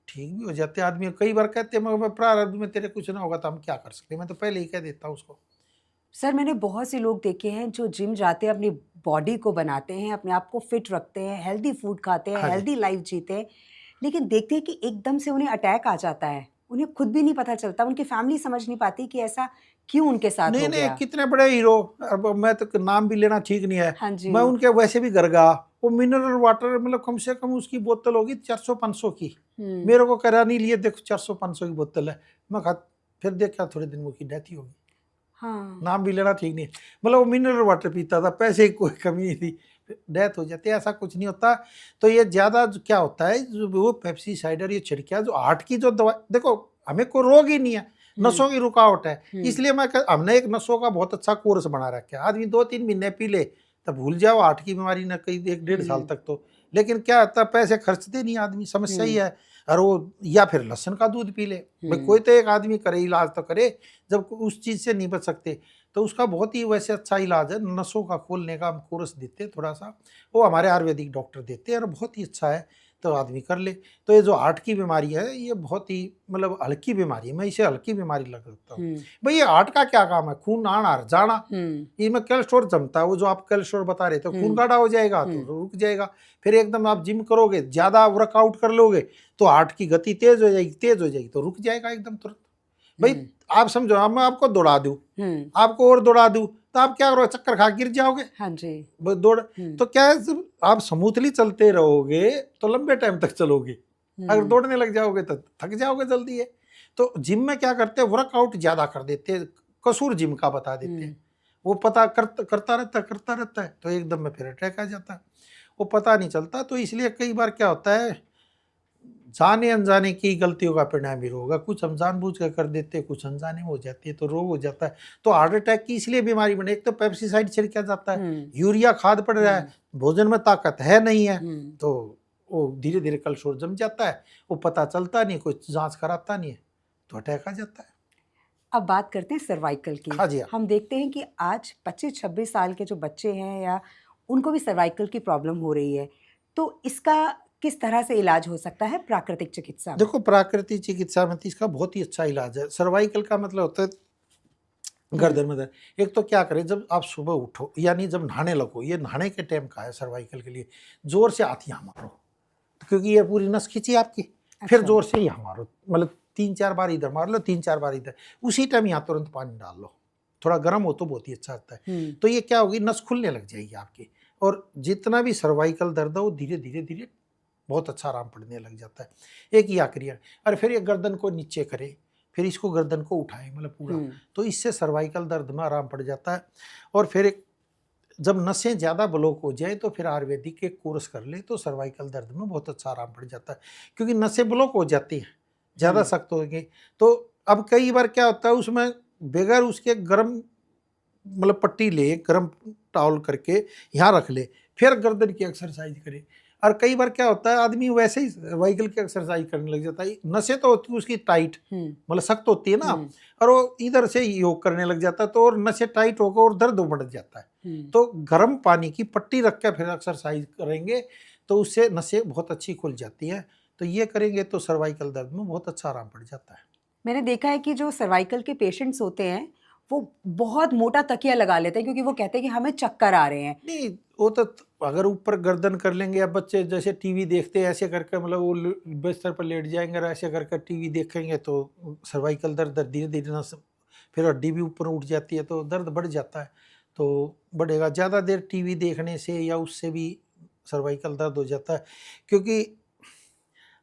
ठीक भी हो जाते हैं। आदमी कई बार कहते हैं मगर प्रारब्ध में तेरे कुछ ना होगा तो हम क्या कर सकते हैं, मैं तो पहले ही कह देता हूँ उसको। सर, मैंने बहुत से लोग देखे हैं जो जिम जाते हैं, अपनी बॉडी को बनाते हैं, अपने आप को फिट रखते हैं, हेल्दी फूड खाते हैं, हाँ जी। हेल्दी लाइफ जीते हैं, लेकिन देखते हैं कि एकदम से उन्हें अटैक आ जाता है। उन्हें खुद भी नहीं पता चलता, उनकी फैमिली समझ नहीं पाती कि ऐसा क्यों उनके साथ हो नहीं, गया। कितने बड़े हीरो, अब मैं तो नाम भी लेना ठीक नहीं है, हाँ जी। मैं उनके वैसे भी घर गया, वो मिनरल वाटर मतलब कम से कम उसकी बोतल होगी 400-500 की, मेरे को करा नहीं लिए, देखो 400-500 की बोतल है, मैं खा, फिर देखा थोड़े दिन वो की डेथ ही होगी। हाँ। नाम भी लेना ठीक नहीं है, मतलब वो मिनरल वाटर पीता था, पैसे की कोई कमी नहीं थी, डेथ हो जाती है, ऐसा कुछ नहीं होता। तो ये ज़्यादा क्या होता है, जो वो पेप्सी साइडर ये छिड़किया जो हार्ट की जो दवा, देखो हमें कोई रोग ही नहीं है, नसों की रुकावट है, इसलिए हमने एक नसों का बहुत अच्छा कोर्स बना रखा है। आदमी 2-3 महीने पी ले तो भूल जाओ हार्ट की बीमारी ना, कई 1-1.5 साल तक तो। लेकिन क्या होता है, पैसे खर्चते नहीं आदमी, समस्या ही है। और वो या फिर लहसुन का दूध पी ले, भाई कोई तो एक आदमी करे, इलाज तो करे, जब उस चीज़ से नहीं बच सकते तो उसका बहुत ही वैसे अच्छा इलाज है, नसों का खोलने का हम कोर्स देते हैं थोड़ा सा, वो हमारे आयुर्वेदिक डॉक्टर देते हैं और बहुत ही अच्छा है, तो आदमी कर ले। तो ये जो हार्ट की बीमारी है ये बहुत ही मतलब हल्की बीमारी है, मैं इसे हल्की बीमारी लगता हूँ। भाई ये हार्ट का क्या काम है, खून आना जाना, इसमें कोलेस्ट्रॉल जमता है, वो जो आप कोलेस्ट्रॉल बता रहे थे, खून गाढ़ा हो जाएगा तो रुक जाएगा, फिर एकदम आप जिम करोगे, ज्यादा वर्कआउट कर लोगे तो हार्ट की गति तेज हो जाएगी तो रुक जाएगा एकदम तुरंत। भाई आप समझो, मैं आपको दौड़ा दूं, आपको और दौड़ा दूं, तो आप क्या करोगे, चक्कर खा गिर जाओगे। हाँ जी। दौड़ तो क्या है, जब आप स्मूथली चलते रहोगे तो लंबे टाइम तक चलोगे, अगर दौड़ने लग जाओगे तो थक जाओगे जल्दी है। तो जिम में क्या करते हैं, वर्कआउट ज्यादा कर देते हैं, कसूर जिम का बता देते हैं, वो पता करता रहता है तो एकदम में फिर अटैक आ जाता है, वो पता नहीं चलता। तो इसलिए कई बार क्या होता है, जाने अनजाने की गलतियों का परिणाम ही रोग होगा, कुछ हम जानबूझ कर देते हैं, कुछ अनजाने में हो जाती है तो रोग हो जाता है। तो हार्ट अटैक की इसलिए बीमारी बने, एक तो पेप्सिसाइड छिड़का जाता है, यूरिया खाद पड़ रहा है, भोजन में ताकत है नहीं है, तो वो धीरे धीरे कोलेस्ट्रॉल जम जाता है, वो पता चलता नहीं, कोई जांच कराता नहीं है, तो अटैक आ जाता है। अब बात करते हैं सर्वाइकल की। हाँ जी, हाँ। हम देखते हैं कि आज 25-26 साल के जो बच्चे हैं या उनको भी सर्वाइकल की प्रॉब्लम हो रही है। तो इसका किस तरह से इलाज हो सकता है प्राकृतिक चिकित्सा में? देखो, प्राकृतिक चिकित्सा में तो इसका बहुत ही अच्छा इलाज है। सर्वाइकल का मतलब होता है गर्दन में दर्द। एक तो क्या करें, जब आप सुबह उठो यानी जब नहाने लगो, ये नहाने के टाइम का है सर्वाइकल के लिए, जोर से हाथ यहाँ मारो, क्योंकि ये पूरी नस खींची आपकी। फिर अच्छा। जोर से यहाँ मारो, मतलब 3-4 बार इधर मार लो, 3-4 बार इधर, उसी टाइम यहाँ तुरंत पानी डाल लो। थोड़ा गर्म हो तो बहुत ही अच्छा होता है। तो ये क्या होगी, नस खुलने लग जाएगी आपकी, और जितना भी सर्वाइकल दर्द है वो धीरे धीरे धीरे बहुत अच्छा आराम पड़ने लग जाता है। एक ही क्रिया। और फिर ये गर्दन को नीचे करे, फिर इसको गर्दन को उठाए, मतलब पूरा, तो इससे सर्वाइकल दर्द में आराम पड़ जाता है। और फिर जब नसें ज़्यादा ब्लॉक हो जाए तो फिर आयुर्वेदिक के कोर्स कर ले तो सर्वाइकल दर्द में बहुत अच्छा आराम पड़ जाता है, क्योंकि नसें ब्लॉक हो जाती हैं, ज़्यादा सख्त हो गई। तो अब कई बार क्या होता है, उसमें बगैर उसके गर्म, मतलब पट्टी ले, गर्म टॉवल करके यहाँ रख ले, फिर गर्दन की एक्सरसाइज करे। और कई बार क्या होता है, आदमी वैसे ही सर्वाइकल की एक्सरसाइज करने लग जाता है, नसें तो होती है उसकी टाइट, मतलब सख्त होती है ना, और वो इधर से योग करने लग जाता है, तो और नसें टाइट होकर और दर्द बढ़ जाता है। तो गर्म पानी की पट्टी रख कर फिर एक्सरसाइज करेंगे तो उससे नसें बहुत अच्छी खुल जाती हैं। तो ये करेंगे तो सर्वाइकल दर्द में बहुत अच्छा आराम पड़ जाता है। मैंने देखा है कि जो सर्वाइकल के पेशेंट्स होते हैं वो बहुत मोटा तकिया लगा लेते हैं, क्योंकि वो कहते हैं कि हमें चक्कर आ रहे हैं। नहीं, वो तो अगर ऊपर गर्दन कर लेंगे, या बच्चे जैसे टीवी देखते हैं ऐसे करके, मतलब वो बिस्तर पर लेट जाएंगे और ऐसे करके टीवी देखेंगे तो सर्वाइकल दर्द धीरे धीरे ना, फिर हड्डी भी ऊपर उठ जाती है तो दर्द बढ़ जाता है। तो बढ़ेगा, ज़्यादा देर टीवी देखने से या उससे भी सर्वाइकल दर्द हो जाता है। क्योंकि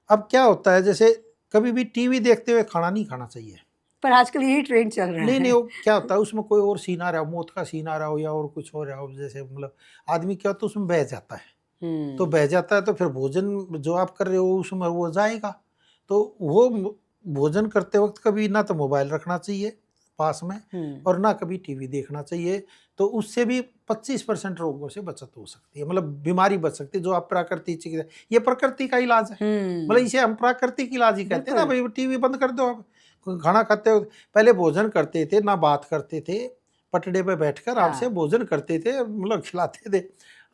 अब क्या होता है, जैसे कभी भी टीवी देखते हुए खाना नहीं खाना चाहिए। पर आजकल यही ट्रेंड चल रहा नहीं है। वो क्या होता है, उसमें कोई और सीन आ रहा हो, मौत का सीन आ रहा हो या और कुछ हो रहा हो, जैसे मतलब आदमी क्या होता है उसमें बह जाता है। तो बह जाता है तो फिर भोजन जो आप कर रहे हो उसमें वो जाएगा। तो वो भोजन करते वक्त कभी ना तो मोबाइल रखना चाहिए पास में, और ना कभी टीवी देखना चाहिए। तो उससे भी 25% रोगों से बचत हो सकती है, मतलब बीमारी बच सकती है। जो आप प्राकृतिक चिकित्सा, ये प्रकृति का इलाज है, मतलब इसे हम प्राकृतिक इलाज ही कहते हैं ना। भाई टीवी बंद कर दो, आप खाना खाते हो, पहले भोजन करते थे ना, बात करते थे, पटड़े पे बैठकर आपसे भोजन करते थे, मतलब खिलाते थे।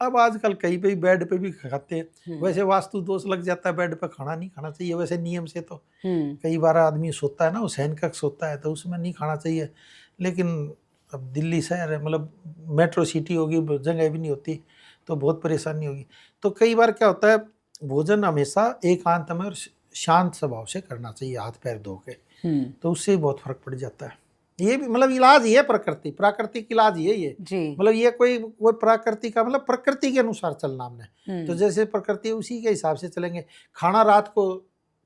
अब आजकल कहीं पे बेड पे भी खाते हैं। वैसे वास्तु दोष लग जाता है, बेड पे खाना नहीं खाना चाहिए वैसे नियम से। तो कई बार आदमी सोता है ना, वो शयन कक्ष सोता है तो उसमें नहीं खाना चाहिए। लेकिन अब दिल्ली शहर है, मतलब मेट्रो सिटी होगी, जगह भी नहीं होती, तो बहुत परेशानी होगी। तो कई बार क्या होता है, भोजन हमेशा एकांत में और शांत स्वभाव से करना चाहिए, हाथ पैर धो के, तो उससे बहुत फर्क पड़ जाता है। ये भी मतलब इलाज ही है, प्राकृतिक इलाज ही है ये। मतलब ये कोई प्रकृति का, मतलब प्रकृति के अनुसार चलना हमने। तो जैसे प्रकृति है उसी के हिसाब से चलेंगे। खाना रात को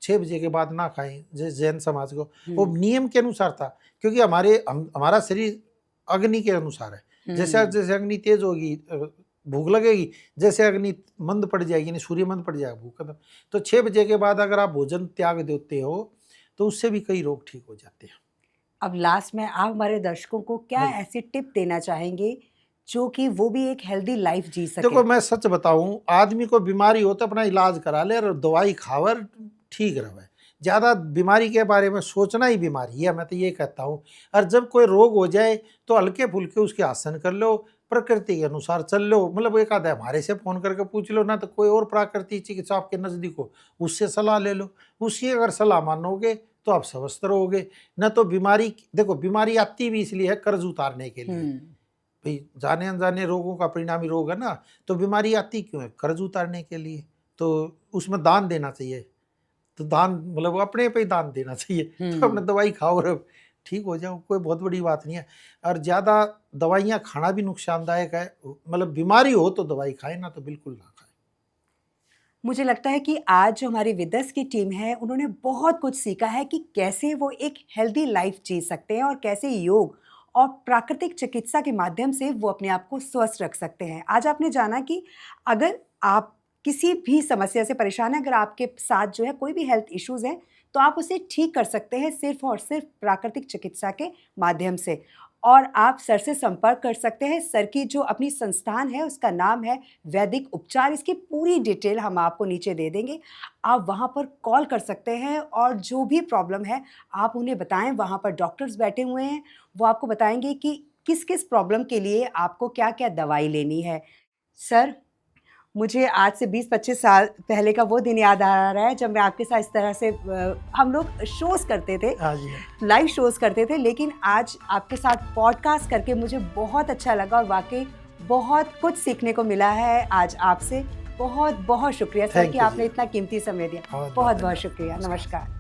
6 बजे के बाद ना खाएं, जैसे जैन समाज को वो नियम के अनुसार था, क्योंकि हमारा शरीर अग्नि के अनुसार है। जैसे जैसे अग्नि तेज होगी भूख लगेगी, जैसे अग्नि मंद पड़ जाएगी, यानी सूर्य मंद पड़ जाएगा, भूख खत्म। तो 6 बजे के बाद अगर आप भोजन त्याग देते हो तो उससे भी कई रोग ठीक हो जाते हैं। अब लास्ट में आप हमारे दर्शकों को क्या ऐसी टिप देना चाहेंगे जो कि वो भी एक हेल्दी लाइफ जी सके? देखो, मैं सच बताऊं, आदमी को बीमारी हो तो अपना इलाज करा ले और दवाई खावर ठीक रहे। ज़्यादा बीमारी के बारे में सोचना ही बीमारी है, मैं तो ये कहता हूँ। और जब कोई रोग हो जाए तो हल्के फुल्के उसके आसन कर लो, प्रकृति के अनुसार चल लो। मतलब एक आधा हमारे से फ़ोन करके पूछ लो ना, तो कोई और प्राकृतिक चिकित्सा आपके नज़दीक हो उससे सलाह ले लो। उसकी अगर सलाह मानोगे तो आप स्वस्थ रहोगे। न तो बीमारी, देखो बीमारी आती भी इसलिए है कर्ज उतारने के लिए। भाई जाने अनजाने रोगों का परिणामी रोग है ना, तो बीमारी आती क्यों है? कर्ज उतारने के लिए। तो उसमें दान देना चाहिए। तो दान मतलब अपने पे ही दान देना चाहिए। तो अपने दवाई खाओ और ठीक हो जाओ, कोई बहुत बड़ी बात नहीं है। और ज़्यादा दवाइयाँ खाना भी नुकसानदायक है, मतलब बीमारी हो तो दवाई खाए, ना तो बिल्कुल ना खाए। मुझे लगता है कि आज जो हमारी विदस की टीम है उन्होंने बहुत कुछ सीखा है कि कैसे वो एक हेल्दी लाइफ जी सकते हैं और कैसे योग और प्राकृतिक चिकित्सा के माध्यम से वो अपने आप को स्वस्थ रख सकते हैं। आज आपने जाना कि अगर आप किसी भी समस्या से परेशान हैं, अगर आपके साथ जो है कोई भी हेल्थ इश्यूज हैं, तो आप उसे ठीक कर सकते हैं सिर्फ और सिर्फ प्राकृतिक चिकित्सा के माध्यम से। और आप सर से संपर्क कर सकते हैं। सर की जो अपनी संस्थान है उसका नाम है वैदिक उपचार। इसकी पूरी डिटेल हम आपको नीचे दे देंगे। आप वहाँ पर कॉल कर सकते हैं और जो भी प्रॉब्लम है आप उन्हें बताएं। वहाँ पर डॉक्टर्स बैठे हुए हैं, वो आपको बताएंगे कि किस किस प्रॉब्लम के लिए आपको क्या क्या दवाई लेनी है। सर, मुझे आज से 20-25 साल पहले का वो दिन याद आ रहा है जब मैं आपके साथ इस तरह से हम लोग शोज़ करते थे, हाँ जी। लाइव शोज़ करते थे। लेकिन आज आपके साथ पॉडकास्ट करके मुझे बहुत अच्छा लगा और वाकई बहुत कुछ सीखने को मिला है आज आपसे। बहुत बहुत शुक्रिया सर Thank कि you आपने जी। इतना कीमती समय दिया। बहुत बहुत बहुत धन्यवाद। शुक्रिया। नमस्कार।